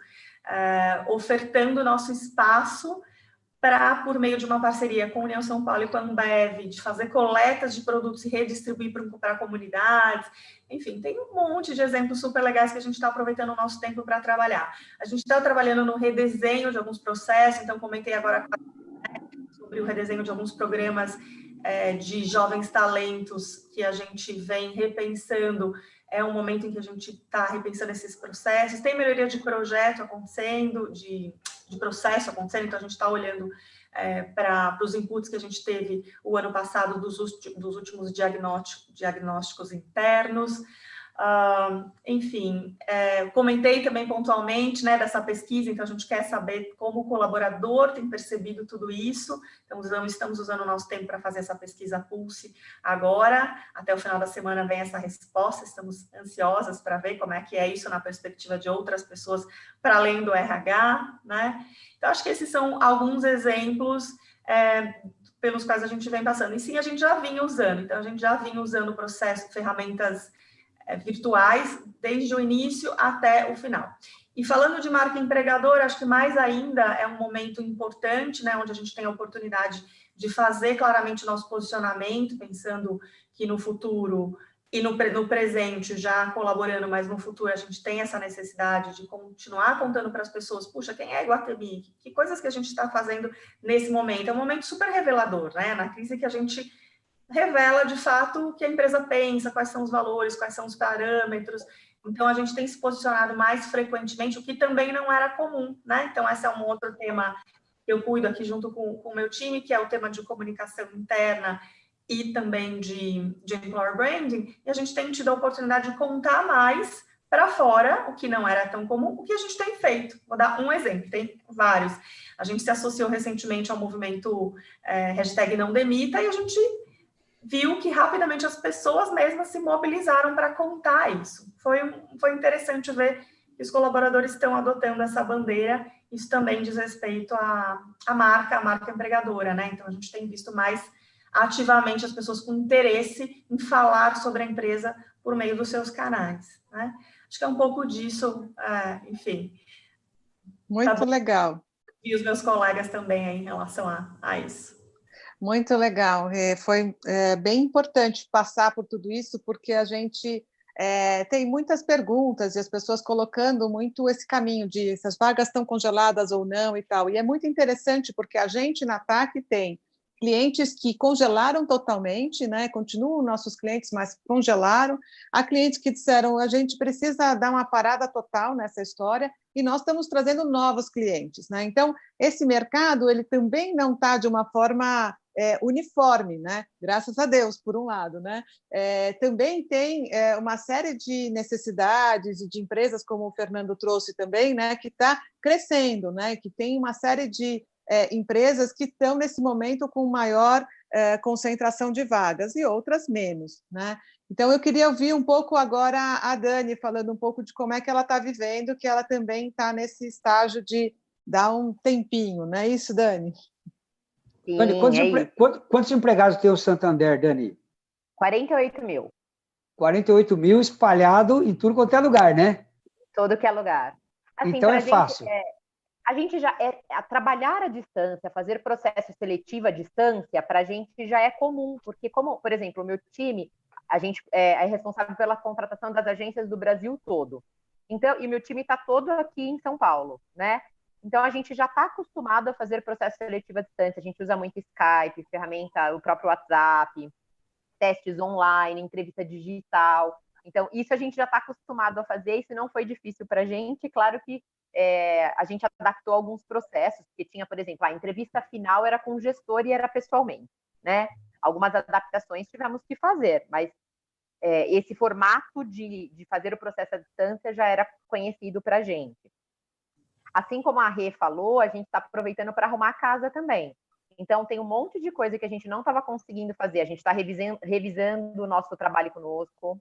ofertando o nosso espaço para, por meio de uma parceria com a União São Paulo e com a Ambev, de fazer coletas de produtos e redistribuir para comunidades. Enfim, tem um monte de exemplos super legais que a gente está aproveitando o nosso tempo para trabalhar. A gente está trabalhando no redesenho de alguns processos, então comentei agora sobre o redesenho de alguns programas de jovens talentos que a gente vem repensando. É um momento em que a gente está repensando esses processos. Tem melhoria de projeto acontecendo, de processo acontecendo, então a gente está olhando para os inputs que a gente teve o ano passado dos últimos diagnósticos internos. Enfim, comentei também pontualmente, né, dessa pesquisa, então a gente quer saber como o colaborador tem percebido tudo isso. Então, estamos usando o nosso tempo para fazer essa pesquisa Pulse agora. Até o final da semana vem essa resposta, estamos ansiosas para ver como é que é isso na perspectiva de outras pessoas para além do RH, né? Então, acho que esses são alguns exemplos pelos quais a gente vem passando. E sim, a gente já vinha usando, então a gente já vinha usando o processo, ferramentas virtuais, desde o início até o final. E falando de marca empregadora, acho que mais ainda é um momento importante, né, onde a gente tem a oportunidade de fazer claramente o nosso posicionamento, pensando que no futuro e no presente, já colaborando, mas no futuro a gente tem essa necessidade de continuar contando para as pessoas, puxa, quem é Iguatemi? Que coisas que a gente está fazendo nesse momento? É um momento super revelador, né? Na crise que a gente revela, de fato, o que a empresa pensa, quais são os valores, quais são os parâmetros. Então, a gente tem se posicionado mais frequentemente, o que também não era comum, né? Então, esse é um outro tema que eu cuido aqui junto com o meu time, que é o tema de comunicação interna e também de employer branding, e a gente tem tido a oportunidade de contar mais para fora, o que não era tão comum, o que a gente tem feito. Vou dar um exemplo, tem vários. A gente se associou recentemente ao movimento #NãoDemita, e a gente viu que rapidamente as pessoas mesmas se mobilizaram para contar isso. Foi interessante ver que os colaboradores estão adotando essa bandeira. Isso também diz respeito à marca empregadora, né? Então, a gente tem visto mais ativamente as pessoas com interesse em falar sobre a empresa por meio dos seus canais, né? Acho que é um pouco disso, enfim. Muito legal. E os meus colegas também aí, em relação a isso. Muito legal. Foi bem importante passar por tudo isso, porque a gente tem muitas perguntas e as pessoas colocando muito esse caminho de se as vagas estão congeladas ou não e tal. E é muito interessante porque a gente na TAC tem clientes que congelaram totalmente, né? Continuam nossos clientes, mas congelaram. Há clientes que disseram a gente precisa dar uma parada total nessa história, e nós estamos trazendo novos clientes, né? Então, esse mercado ele também não está de uma forma uniforme, né? Graças a Deus, por um lado, né? Também tem uma série de necessidades e de empresas, como o Fernando trouxe também, né? Que está crescendo, né? Que tem uma série de empresas que estão nesse momento com maior concentração de vagas e outras menos, né? Então, eu queria ouvir um pouco agora a Dani falando um pouco de como é que ela está vivendo, que ela também está nesse estágio de dá um tempinho, não é isso, Dani? Sim, Dani, quantos empregados tem o Santander, Dani? 48 mil. 48 mil espalhado em tudo quanto é lugar, né? Todo que é lugar. Assim, Então é fácil. A gente já trabalhar à distância, fazer processo seletivo à distância, para a gente já é comum, porque como, por exemplo, o meu time, a gente é responsável pela contratação das agências do Brasil todo. Então, e meu time está todo aqui em São Paulo, né? Então a gente já está acostumado a fazer processo seletivo à distância. A gente usa muito Skype, ferramenta, o próprio WhatsApp, testes online, entrevista digital. Então, isso a gente já está acostumado a fazer, isso não foi difícil para a gente. Claro que a gente adaptou alguns processos, porque tinha, por exemplo, a entrevista final era com o gestor e era pessoalmente, né? Algumas adaptações tivemos que fazer, mas esse formato de fazer o processo à distância já era conhecido para a gente. Assim como a Rê falou, a gente está aproveitando para arrumar a casa também. Então, tem um monte de coisa que a gente não estava conseguindo fazer. A gente está revisando o nosso trabalho conosco,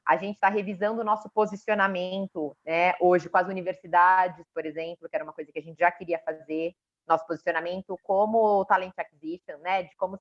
a gente está revisando o nosso posicionamento, né? Hoje, com as universidades, por exemplo, que era uma coisa que a gente já queria fazer, nosso posicionamento como talent acquisition, né? De como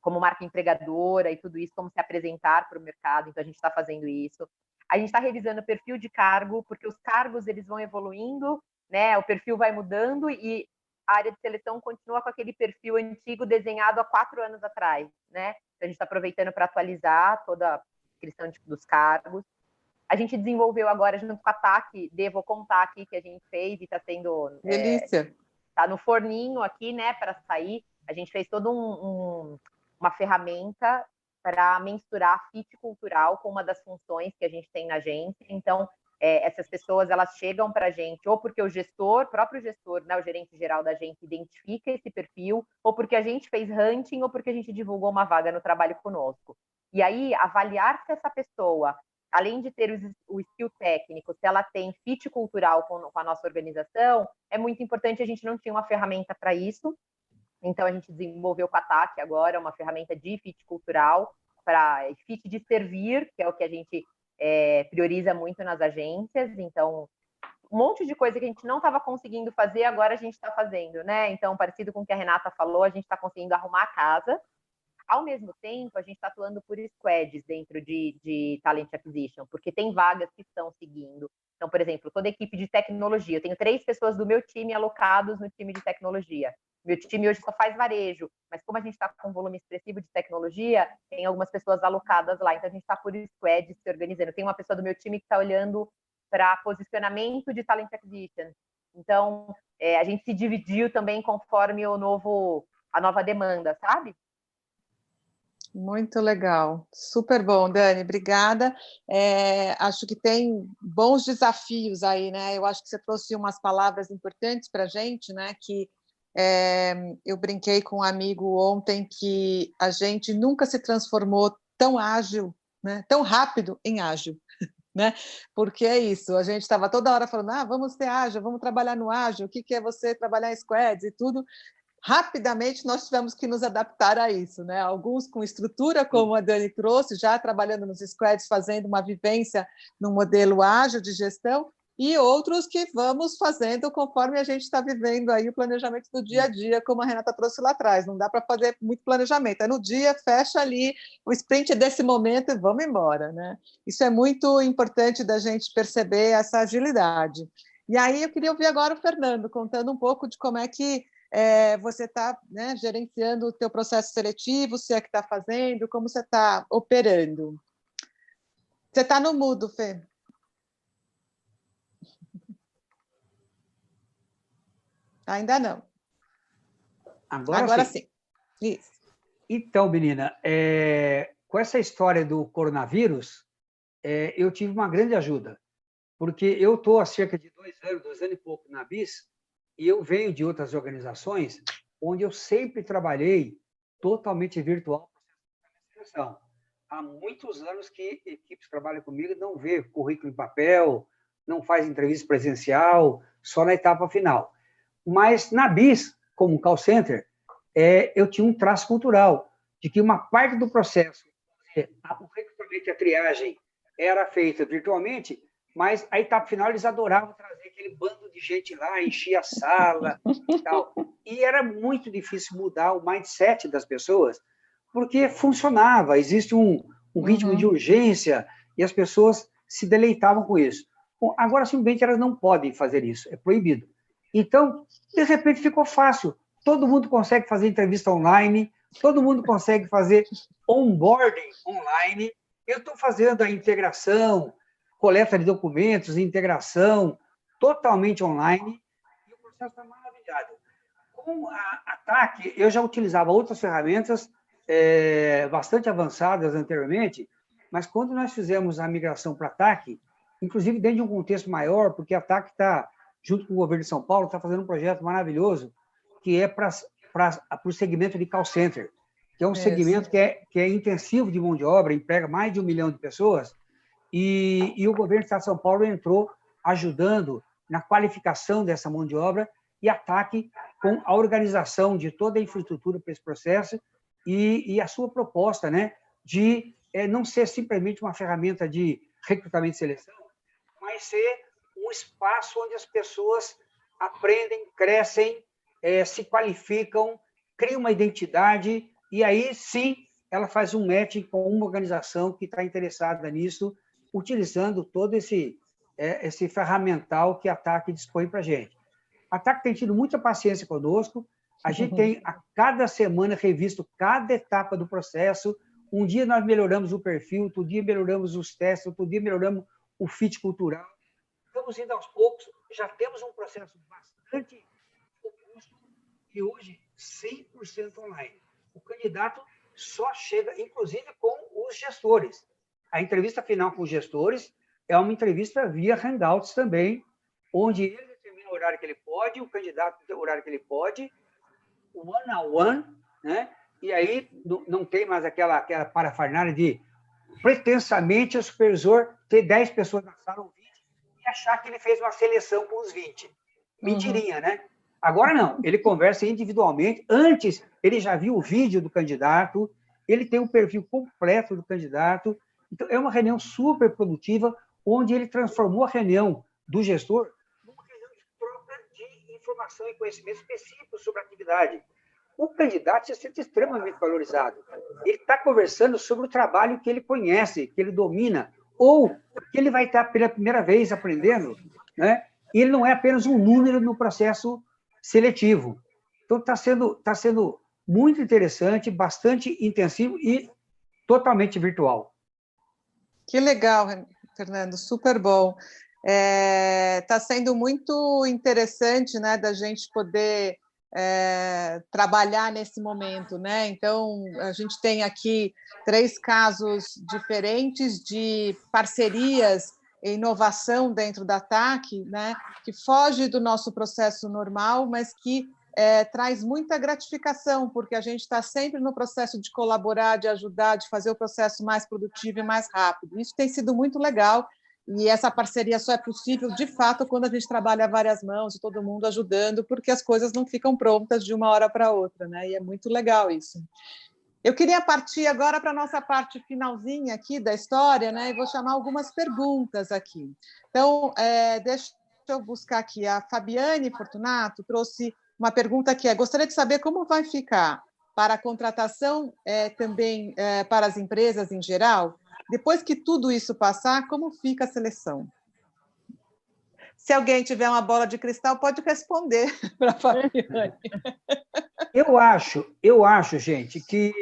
como marca empregadora e tudo isso, como se apresentar para o mercado. Então, a gente está fazendo isso. A gente está revisando o perfil de cargo, porque os cargos eles vão evoluindo, né? O perfil vai mudando e a área de seleção continua com aquele perfil antigo desenhado há 4 anos atrás, né? Então, a gente está aproveitando para atualizar toda a descrição dos cargos. A gente desenvolveu agora, junto com a TAC, devo contar aqui que a gente fez e está sendo... Delícia! Está no forninho aqui, né, para sair. A gente fez toda uma ferramenta para mensurar fit cultural com uma das funções que a gente tem na agência. Então, essas pessoas, elas chegam para a gente ou porque o próprio gestor, né, o gerente geral da agência, identifica esse perfil, ou porque a gente fez hunting, ou porque a gente divulgou uma vaga no trabalho conosco. E aí, avaliar se essa pessoa, além de ter o skill técnico, se ela tem fit cultural com a nossa organização, é muito importante. A gente não tinha uma ferramenta para isso, então a gente desenvolveu com a TAC agora uma ferramenta de fit cultural, para fit de servir, que é o que a gente prioriza muito nas agências. Então, um monte de coisa que a gente não estava conseguindo fazer, agora a gente está fazendo, né? Então, parecido com o que a Renata falou, a gente está conseguindo arrumar a casa. Ao mesmo tempo, a gente está atuando por squads dentro de Talent Acquisition, porque tem vagas que estão seguindo. Então, por exemplo, toda a equipe de tecnologia, eu tenho 3 pessoas do meu time alocados no time de tecnologia. Meu time hoje só faz varejo, mas como a gente está com um volume expressivo de tecnologia, tem algumas pessoas alocadas lá. Então, a gente está por squads se organizando. Tem uma pessoa do meu time que está olhando para posicionamento de Talent Acquisition. Então, a gente se dividiu também conforme a nova demanda, sabe? Muito legal, super bom, Dani, obrigada. Acho que tem bons desafios aí, né? Eu acho que você trouxe umas palavras importantes para a gente, né? Que eu brinquei com um amigo ontem que a gente nunca se transformou tão ágil, né? Tão rápido em ágil. Né? Porque é isso, a gente estava toda hora falando, vamos ser ágil, vamos trabalhar no ágil, o que é você trabalhar em squads e tudo. Rapidamente nós tivemos que nos adaptar a isso, né? Alguns com estrutura, como a Dani trouxe, já trabalhando nos squads, fazendo uma vivência no modelo ágil de gestão, e outros que vamos fazendo conforme a gente está vivendo aí o planejamento do dia a dia, como a Renata trouxe lá atrás. Não dá para fazer muito planejamento, no dia, fecha ali o sprint desse momento e vamos embora, né? Isso é muito importante da gente perceber essa agilidade. E aí eu queria ouvir agora o Fernando, contando um pouco de como é que você está, né, gerenciando o teu processo seletivo, se é que está fazendo, como você está operando. Você está no mudo, Fê. Ainda não. Agora sim. Isso. Então, menina, com essa história do coronavírus, eu tive uma grande ajuda, porque eu estou há cerca de 2 anos e pouco na BIS, e eu venho de outras organizações onde eu sempre trabalhei totalmente virtual. Há muitos anos que equipes que trabalham comigo não vê currículo em papel, não faz entrevista presencial, só na etapa final. Mas na BIS, como call center, eu tinha um traço cultural de que uma parte do processo, o recrutamento e a triagem era feita virtualmente, mas a etapa final eles adoravam trazer aquele bando de gente lá, enchia a sala e tal. E era muito difícil mudar o mindset das pessoas, porque funcionava, existe um ritmo de urgência e as pessoas se deleitavam com isso. Bom, agora, simplesmente, elas não podem fazer isso, é proibido. Então, de repente, ficou fácil. Todo mundo consegue fazer entrevista online, todo mundo consegue fazer onboarding online. Eu estou fazendo a integração, coleta de documentos, integração, totalmente online, e o processo está maravilhado. Com a TAC, eu já utilizava outras ferramentas bastante avançadas anteriormente, mas quando nós fizemos a migração para a TAC, inclusive dentro de um contexto maior, porque a TAC está, junto com o governo de São Paulo, está fazendo um projeto maravilhoso, que é para o segmento de call center, que é um segmento que é intensivo de mão de obra, emprega mais de 1 milhão de pessoas, e o governo do Estado de São Paulo entrou ajudando na qualificação dessa mão de obra e a TAC com a organização de toda a infraestrutura para esse processo e a sua proposta, né, de não ser simplesmente uma ferramenta de recrutamento e seleção, mas ser um espaço onde as pessoas aprendem, crescem, se qualificam, criam uma identidade e aí, sim, ela faz um match com uma organização que está interessada nisso, utilizando todo esse ferramental que a TAC dispõe para a gente. A TAC tem tido muita paciência conosco, a gente tem, a cada semana, revisto cada etapa do processo. Um dia nós melhoramos o perfil, outro dia melhoramos os testes, outro dia melhoramos o fit cultural. Estamos indo aos poucos, já temos um processo bastante robusto e hoje 100% online. O candidato só chega, inclusive, com os gestores. A entrevista final com os gestores é uma entrevista via Hangouts também, onde ele determina o horário que ele pode, o candidato o horário que ele pode, one-on-one, né? E aí não tem mais aquela parafernália de pretensamente o supervisor ter 10 pessoas na sala ou 20 e achar que ele fez uma seleção com os 20. Mentirinha, né? Agora não, ele conversa individualmente. Antes, ele já viu o vídeo do candidato, ele tem um perfil completo do candidato. Então, é uma reunião super produtiva, onde ele transformou a reunião do gestor numa reunião de troca de informação e conhecimento específico sobre a atividade. O candidato se sente extremamente valorizado. Ele está conversando sobre o trabalho que ele conhece, que ele domina, ou que ele vai estar pela primeira vez aprendendo, né? E ele não é apenas um número no processo seletivo. Então, está sendo muito interessante, bastante intensivo e totalmente virtual. Que legal, Fernando, super bom. Está sendo muito interessante, né, da gente poder trabalhar nesse momento, né? Então, a gente tem aqui 3 casos diferentes de parcerias e inovação dentro da TAC, né? Que foge do nosso processo normal, mas que traz muita gratificação, porque a gente está sempre no processo de colaborar, de ajudar, de fazer o processo mais produtivo e mais rápido. Isso tem sido muito legal, e essa parceria só é possível, de fato, quando a gente trabalha a várias mãos e todo mundo ajudando, porque as coisas não ficam prontas de uma hora para outra, né? E é muito legal isso. Eu queria partir agora para a nossa parte finalzinha aqui da história, né? E vou chamar algumas perguntas aqui. Então, deixa eu buscar aqui. A Fabiane Fortunato trouxe uma pergunta que gostaria de saber como vai ficar para a contratação também para as empresas em geral. Depois que tudo isso passar, como fica a seleção? Se alguém tiver uma bola de cristal, pode responder para a Fabiane. Eu acho, gente, que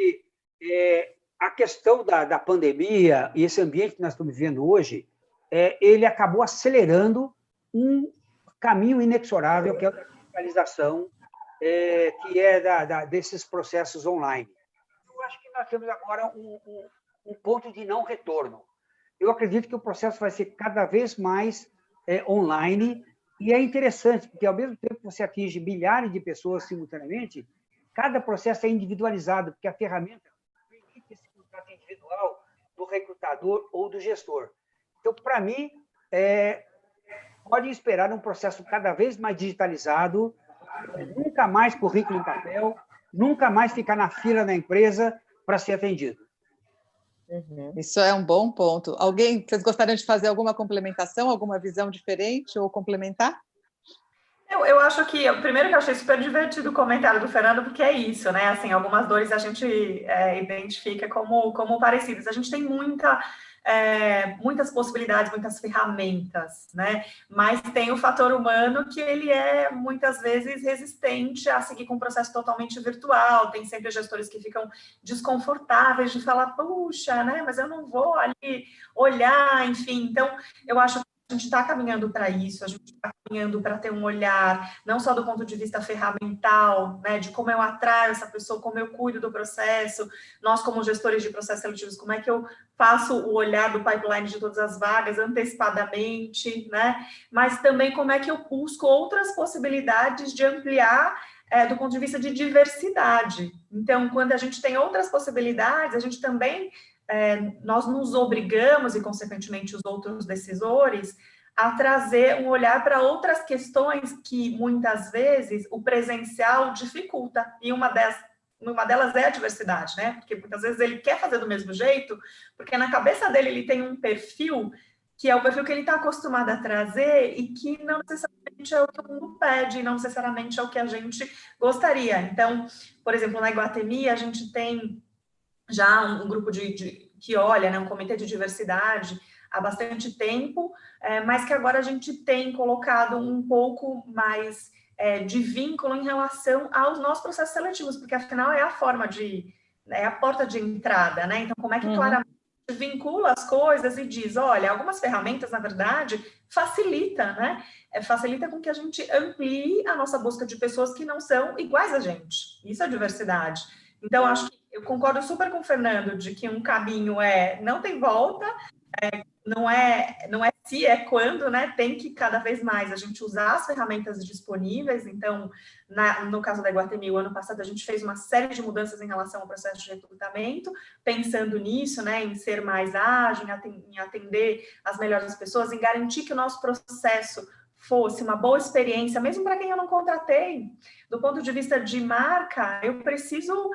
a questão da pandemia e esse ambiente que nós estamos vivendo hoje, ele acabou acelerando um caminho inexorável, que é a digitalização, que é desses processos online. Eu acho que nós temos agora um ponto de não retorno. Eu acredito que o processo vai ser cada vez mais online, e é interessante, porque ao mesmo tempo que você atinge milhares de pessoas simultaneamente, cada processo é individualizado, porque a ferramenta permite esse contato individual do recrutador ou do gestor. Então, para mim, pode esperar um processo cada vez mais digitalizado, nunca mais currículo em papel, nunca mais ficar na fila da empresa para ser atendido. Isso é um bom ponto. Vocês gostariam de fazer alguma complementação, alguma visão diferente ou complementar? Eu acho que, primeiro que eu achei super divertido o comentário do Fernando, porque é isso, né? Assim, algumas dores a gente identifica como parecidas. A gente tem muitas possibilidades, muitas ferramentas, né? Mas tem o fator humano que ele é, muitas vezes, resistente a seguir com um processo totalmente virtual. Tem sempre gestores que ficam desconfortáveis de falar, puxa, né? Mas eu não vou ali olhar, enfim. Então, eu acho que a gente está caminhando para isso, a gente está caminhando para ter um olhar, não só do ponto de vista ferramental, né, de como eu atraio essa pessoa, como eu cuido do processo, nós como gestores de processos seletivos, como é que eu faço o olhar do pipeline de todas as vagas antecipadamente, né, mas também como é que eu busco outras possibilidades de ampliar do ponto de vista de diversidade. Então, quando a gente tem outras possibilidades, a gente também nós nos obrigamos, e consequentemente os outros decisores, a trazer um olhar para outras questões que muitas vezes o presencial dificulta, e uma delas é a diversidade, né? Porque muitas vezes ele quer fazer do mesmo jeito, porque na cabeça dele ele tem um perfil que é o perfil que ele está acostumado a trazer e que não necessariamente é o que o mundo pede, não necessariamente é o que a gente gostaria. Então, por exemplo, na Iguatemi, a gente tem já um grupo que olha, né, um comitê de diversidade há bastante tempo, mas que agora a gente tem colocado um pouco mais de vínculo em relação aos nossos processos seletivos, porque afinal é a forma é a porta de entrada, né? Então, como é que claramente vincula as coisas e diz, olha, algumas ferramentas, na verdade, facilita, né? Facilita com que a gente amplie a nossa busca de pessoas que não são iguais a gente. Isso é diversidade. Então, acho que eu concordo super com o Fernando de que um caminho não tem volta, não é se, é quando, né? Tem que cada vez mais a gente usar as ferramentas disponíveis. Então, no caso da Iguatemi, o ano passado a gente fez uma série de mudanças em relação ao processo de recrutamento, pensando nisso, né? Em ser mais ágil, em atender as melhores pessoas, em garantir que o nosso processo fosse uma boa experiência, mesmo para quem eu não contratei. Do ponto de vista de marca, eu preciso,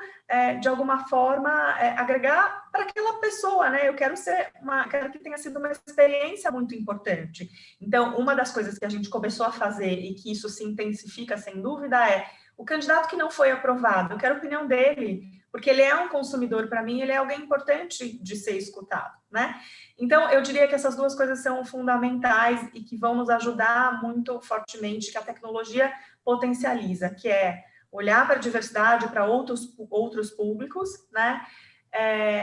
de alguma forma, agregar para aquela pessoa, né? Eu quero que tenha sido uma experiência muito importante. Então, uma das coisas que a gente começou a fazer e que isso se intensifica, sem dúvida, é o candidato que não foi aprovado, eu quero a opinião dele, porque ele é um consumidor para mim, ele é alguém importante de ser escutado, né? Então, eu diria que essas duas coisas são fundamentais e que vão nos ajudar muito fortemente, que a tecnologia potencializa, que é olhar para a diversidade, para outros públicos, né?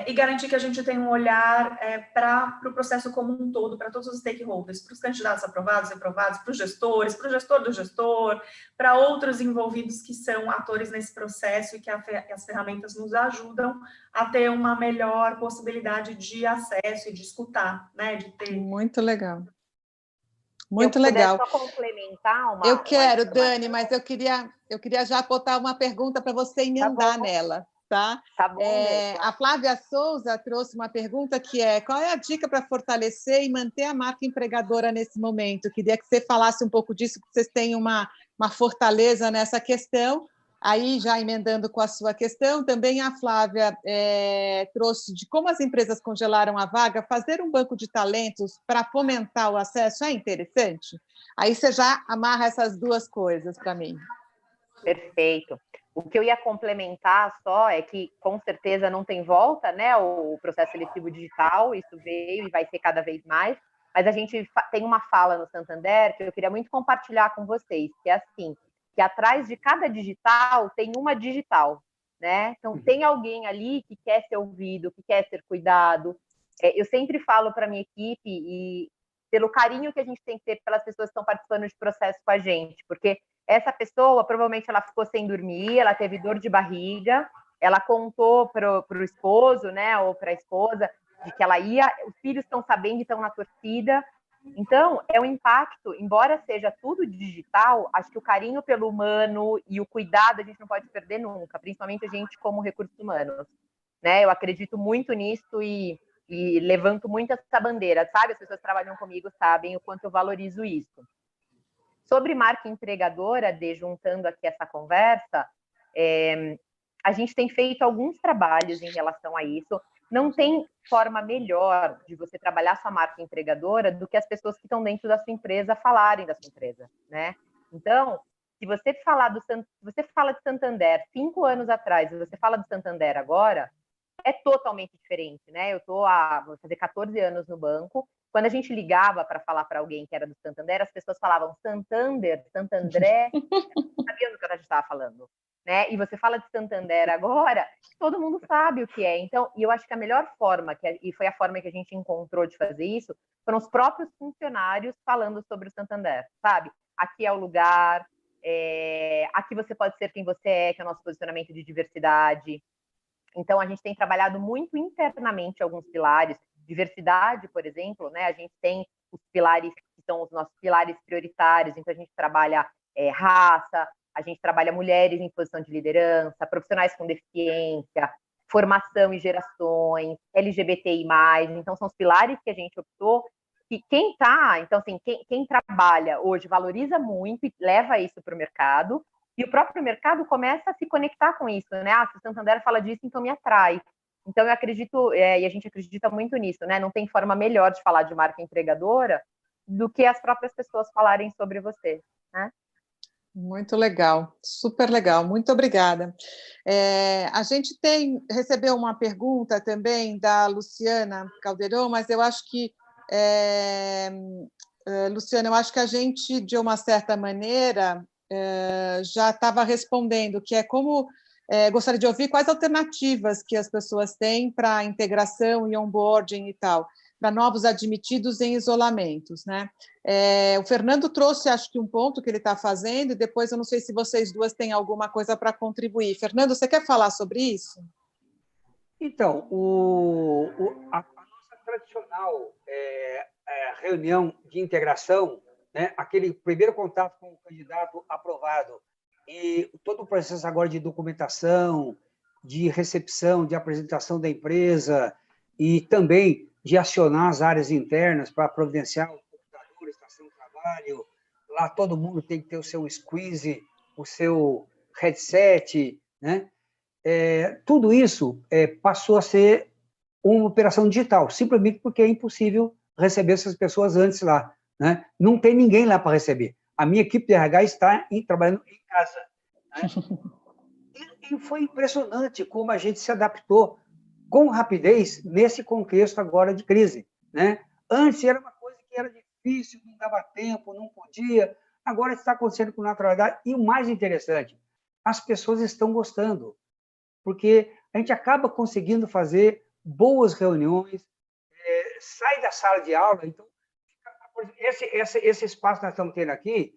E garantir que a gente tenha um olhar para o processo como um todo, para todos os stakeholders, para os candidatos aprovados, reprovados, para os gestores, para o gestor do gestor, para outros envolvidos que são atores nesse processo e que as ferramentas nos ajudam a ter uma melhor possibilidade de acesso e de escutar, né? De ter... Muito legal. Muito legal. Só complementar eu quero, Dani, mas eu queria já botar uma pergunta para você emendar nela. Tá? Bom, a Flávia Souza trouxe uma pergunta que é: qual é a dica para fortalecer e manter a marca empregadora nesse momento? Queria que você falasse um pouco disso, porque vocês têm uma fortaleza nessa questão. Aí, já emendando com a sua questão, também a Flávia trouxe de como as empresas congelaram a vaga, fazer um banco de talentos para fomentar o acesso é interessante? Aí você já amarra essas duas coisas para mim. Perfeito. O que eu ia complementar só é que, com certeza, não tem volta, né? O processo seletivo digital, isso veio e vai ser cada vez mais. Mas a gente tem uma fala no Santander que eu queria muito compartilhar com vocês, que é assim, que atrás de cada digital tem uma digital, né? Então, tem alguém ali que quer ser ouvido, que quer ser cuidado. Eu sempre falo para a minha equipe, e pelo carinho que a gente tem que ter pelas pessoas que estão participando de processo com a gente, porque essa pessoa, provavelmente, ela ficou sem dormir, ela teve dor de barriga, ela contou para o esposo, né, ou para a esposa, de que ela ia, os filhos estão sabendo e estão na torcida. Então, é um impacto, embora seja tudo digital, acho que o carinho pelo humano e o cuidado a gente não pode perder nunca, principalmente a gente como recursos humanos, né? Eu acredito muito nisso e levanto muito essa bandeira, sabe? As pessoas que trabalham comigo sabem o quanto eu valorizo isso. Sobre marca empregadora, juntando aqui essa conversa, a gente tem feito alguns trabalhos em relação a isso. não tem forma melhor de você trabalhar sua marca empregadora do que as pessoas que estão dentro da sua empresa falarem da sua empresa, né? Então, se você fala de Santander 5 anos atrás e você fala de Santander agora, é totalmente diferente, né? Vou fazer 14 anos no banco. Quando a gente ligava para falar para alguém que era do Santander, as pessoas falavam Santander, Santandré, não sabia do que a gente estava falando, né? E você fala de Santander agora, todo mundo sabe o que é. Então, e eu acho que a melhor forma, e foi a forma que a gente encontrou de fazer isso, foram os próprios funcionários falando sobre o Santander, sabe? Aqui é o lugar, aqui você pode ser quem você é, que é o nosso posicionamento de diversidade. Então, a gente tem trabalhado muito internamente alguns pilares. Diversidade, por exemplo, né? A gente tem os pilares que são os nossos pilares prioritários. Então, a gente trabalha raça, a gente trabalha mulheres em posição de liderança, profissionais com deficiência, formação e gerações, LGBTI+. Então, são os pilares que a gente optou. E quem trabalha hoje valoriza muito e leva isso para o mercado. E o próprio mercado começa a se conectar com isso, né? Se o Santander fala disso, então me atrai. Então, eu acredito, e a gente acredita muito nisso, né? Não tem forma melhor de falar de marca empregadora do que as próprias pessoas falarem sobre você, né? Muito legal, super legal, muito obrigada. A gente recebeu uma pergunta também da Luciana Caldeirão, mas eu acho que, Luciana, eu acho que a gente, de uma certa maneira, já estava respondendo, que é como gostaria de ouvir quais alternativas que as pessoas têm para integração e onboarding e tal, para novos admitidos em isolamentos, né? O Fernando trouxe, acho que um ponto que ele está fazendo, e depois eu não sei se vocês duas têm alguma coisa para contribuir. Fernando, você quer falar sobre isso? Então, a nossa tradicional reunião de integração, né, aquele primeiro contato com o candidato aprovado e todo o processo agora de documentação, de recepção, de apresentação da empresa e também de acionar as áreas internas para providenciar o computador, a estação de trabalho. Lá todo mundo tem que ter o seu squeeze, o seu headset, né? Tudo isso passou a ser uma operação digital, simplesmente porque é impossível receber essas pessoas antes lá, né? Não tem ninguém lá para receber. A minha equipe de RH está trabalhando em casa, né? E foi impressionante como a gente se adaptou com rapidez nesse contexto agora de crise, né? Antes era uma coisa que era difícil, não dava tempo, não podia. Agora está acontecendo com naturalidade. E o mais interessante, as pessoas estão gostando, porque a gente acaba conseguindo fazer boas reuniões, sai da sala de aula. Então, esse espaço que nós estamos tendo aqui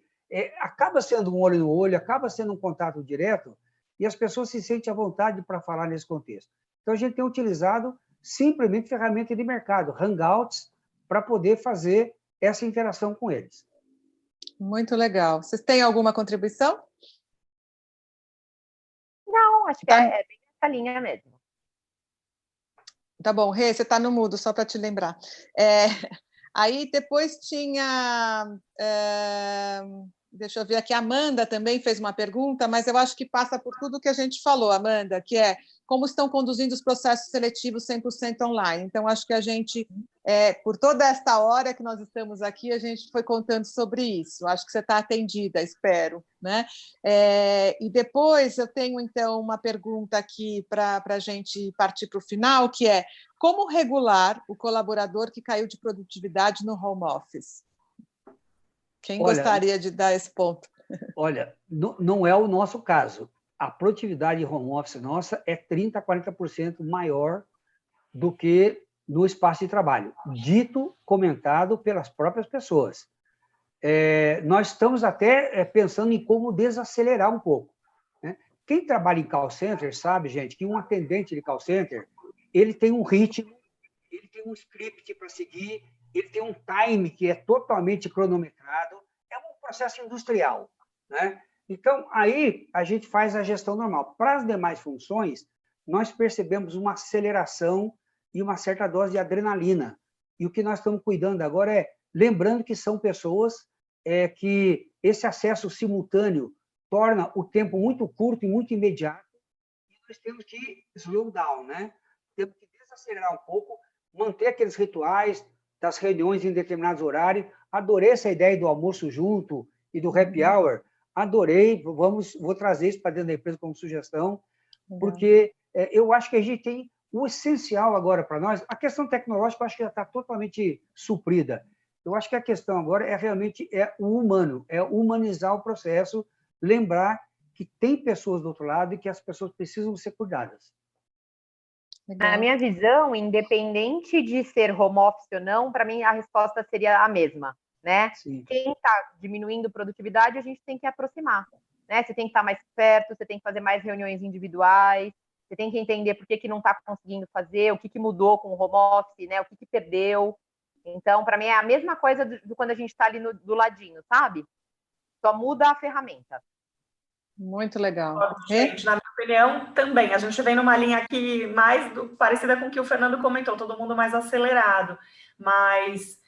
acaba sendo um olho no olho, acaba sendo um contato direto, e as pessoas se sentem à vontade para falar nesse contexto. Então, a gente tem utilizado simplesmente ferramenta de mercado, Hangouts, para poder fazer essa interação com eles. Muito legal. Vocês têm alguma contribuição? Não, acho que é bem essa linha mesmo. Tá bom, Rê, você está no mudo, só para te lembrar. Aí depois tinha... deixa eu ver aqui, a Amanda também fez uma pergunta, mas eu acho que passa por tudo que a gente falou, Amanda, que é como estão conduzindo os processos seletivos 100% online. Então, acho que a gente, por toda esta hora que nós estamos aqui, a gente foi contando sobre isso. Acho que você está atendida, espero, né? E depois eu tenho, então, uma pergunta aqui para a gente partir para o final, que é como regular o colaborador que caiu de produtividade no home office? Quem gostaria de dar esse ponto? Olha, não é o nosso caso. A produtividade home office nossa é 30% a 40% maior do que no espaço de trabalho, dito, comentado pelas próprias pessoas. Nós estamos até pensando em como desacelerar um pouco, né? Quem trabalha em call center sabe, gente, que um atendente de call center ele tem um ritmo, ele tem um script para seguir, ele tem um time que é totalmente cronometrado, é um processo industrial, né? Então, aí a gente faz a gestão normal. Para as demais funções, nós percebemos uma aceleração e uma certa dose de adrenalina. E o que nós estamos cuidando agora lembrando que são pessoas que esse acesso simultâneo torna o tempo muito curto e muito imediato, e nós temos que slow down, né? Temos que acelerar um pouco, manter aqueles rituais das reuniões em determinados horários. Adorei essa ideia do almoço junto e do happy hour. Adorei, vou trazer isso para dentro da empresa como sugestão, porque eu acho que a gente tem o essencial agora para nós. A questão tecnológica eu acho que já está totalmente suprida. Eu acho que a questão agora é realmente o humano, é humanizar o processo, lembrar que tem pessoas do outro lado e que as pessoas precisam ser cuidadas. A minha visão, independente de ser home office ou não, para mim a resposta seria a mesma, né? Sim. Quem está diminuindo produtividade, a gente tem que aproximar, né? Você tem que estar mais perto, você tem que fazer mais reuniões individuais, você tem que entender por que não está conseguindo fazer, o que mudou com o home office, né? O que perdeu. Então, para mim, é a mesma coisa do quando a gente está ali do ladinho, sabe? Só muda a ferramenta. Muito legal. Gente, na minha opinião, também. A gente vem numa linha aqui mais parecida com o que o Fernando comentou, todo mundo mais acelerado. Mas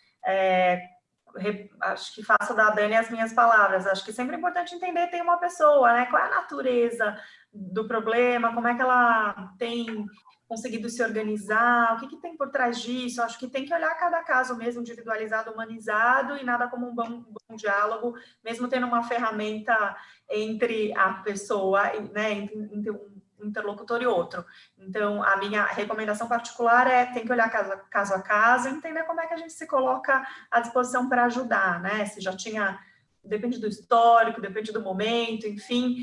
acho que faço da Dani as minhas palavras. Acho que sempre é importante entender, tem uma pessoa, né? Qual é a natureza do problema, como é que ela tem conseguido se organizar, o que tem por trás disso. Acho que tem que olhar cada caso mesmo individualizado, humanizado, e nada como um bom diálogo, mesmo tendo uma ferramenta entre a pessoa, né, entre um interlocutor e outro. Então, a minha recomendação particular tem que olhar caso a caso e entender como é que a gente se coloca à disposição para ajudar, né? Se já tinha... Depende do histórico, depende do momento, enfim,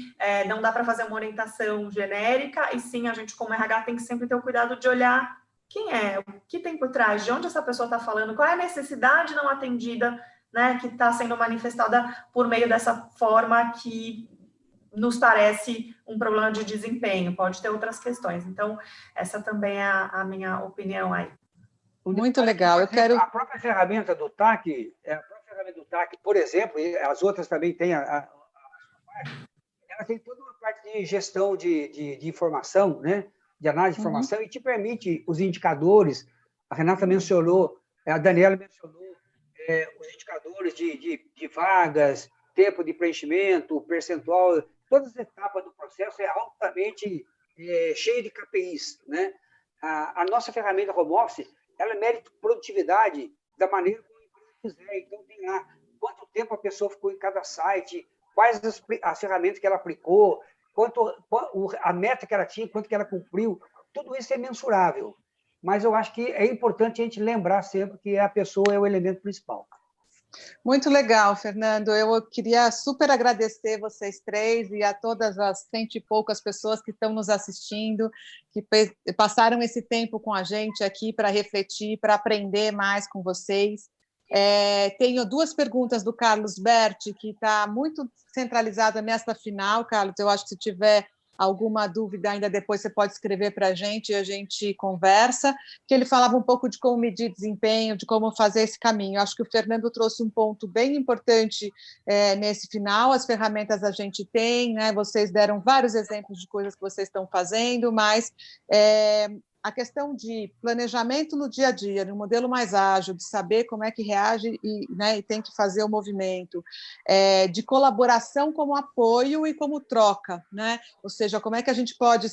não dá para fazer uma orientação genérica, e sim, a gente como RH tem que sempre ter o cuidado de olhar quem é, o que tem por trás, de onde essa pessoa está falando, qual é a necessidade não atendida, né, que está sendo manifestada por meio dessa forma que nos parece um problema de desempenho, pode ter outras questões. Então, essa também é a minha opinião aí. Muito legal. Eu quero... A própria ferramenta do TAC, por exemplo, e as outras também têm ela tem toda uma parte de gestão de informação, né? De análise de informação, e te permite os indicadores. A Renata mencionou, a Daniela mencionou os indicadores de vagas, tempo de preenchimento, percentual, todas as etapas do processo é altamente cheio de KPIs, né? A nossa ferramenta home office, ela mede produtividade da maneira como a empresa quiser. Então, tem lá quanto tempo a pessoa ficou em cada site, quais as ferramentas que ela aplicou, a meta que ela tinha, quanto que ela cumpriu. Tudo isso é mensurável. Mas eu acho que é importante a gente lembrar sempre que a pessoa é o elemento principal. Muito legal, Fernando. Eu queria super agradecer vocês três e a todas as 100 e poucas pessoas que estão nos assistindo, que passaram esse tempo com a gente aqui para refletir, para aprender mais com vocês. Tenho duas perguntas do Carlos Berti, que está muito centralizada nesta final. Carlos, eu acho que se tiver alguma dúvida ainda depois você pode escrever para a gente e a gente conversa, que ele falava um pouco de como medir desempenho, de como fazer esse caminho. Eu acho que o Fernando trouxe um ponto bem importante nesse final. As ferramentas a gente tem, né? Vocês deram vários exemplos de coisas que vocês estão fazendo, mas a questão de planejamento no dia a dia, no modelo mais ágil, de saber como é que reage e tem que fazer o movimento, de colaboração como apoio e como troca, né? Ou seja, como é que a gente pode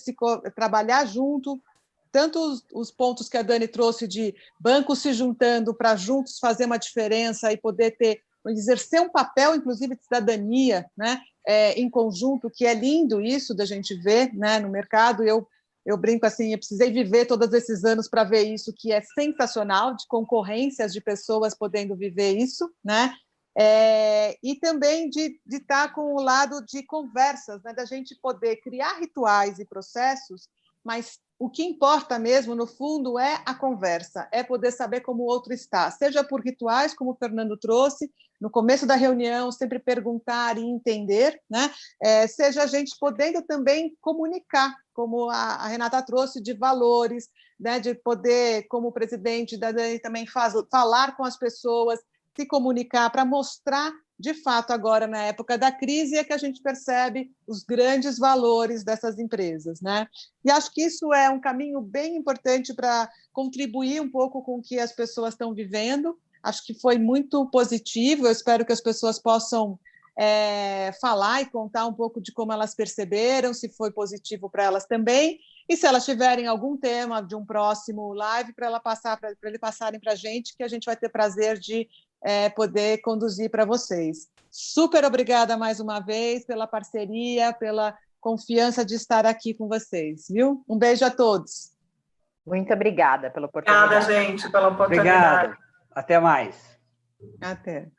trabalhar junto, tanto os pontos que a Dani trouxe de bancos se juntando para juntos fazer uma diferença e poder exercer um papel, inclusive, de cidadania, né? Em conjunto, que é lindo isso da gente ver, né, no mercado. Eu brinco assim, eu precisei viver todos esses anos para ver isso, que é sensacional, de concorrências de pessoas podendo viver isso, né? E também de estar com o lado de conversas, né? Da gente poder criar rituais e processos, mas o que importa mesmo, no fundo, é a conversa, é poder saber como o outro está, seja por rituais, como o Fernando trouxe, no começo da reunião, sempre perguntar e entender, né? Seja a gente podendo também comunicar, como a Renata trouxe, de valores, né? De poder, como o presidente da Dani também faz, falar com as pessoas, se comunicar para mostrar, de fato, agora, na época da crise, é que a gente percebe os grandes valores dessas empresas, né? E acho que isso é um caminho bem importante para contribuir um pouco com o que as pessoas estão vivendo. Acho que foi muito positivo, eu espero que as pessoas possam falar e contar um pouco de como elas perceberam, se foi positivo para elas também. E se elas tiverem algum tema de um próximo live, para eles passarem para a gente, que a gente vai ter prazer de poder conduzir para vocês. Super obrigada mais uma vez pela parceria, pela confiança de estar aqui com vocês, viu? Um beijo a todos. Muito obrigada pela oportunidade. Obrigada, gente, pela oportunidade. Obrigado. Até mais. Até.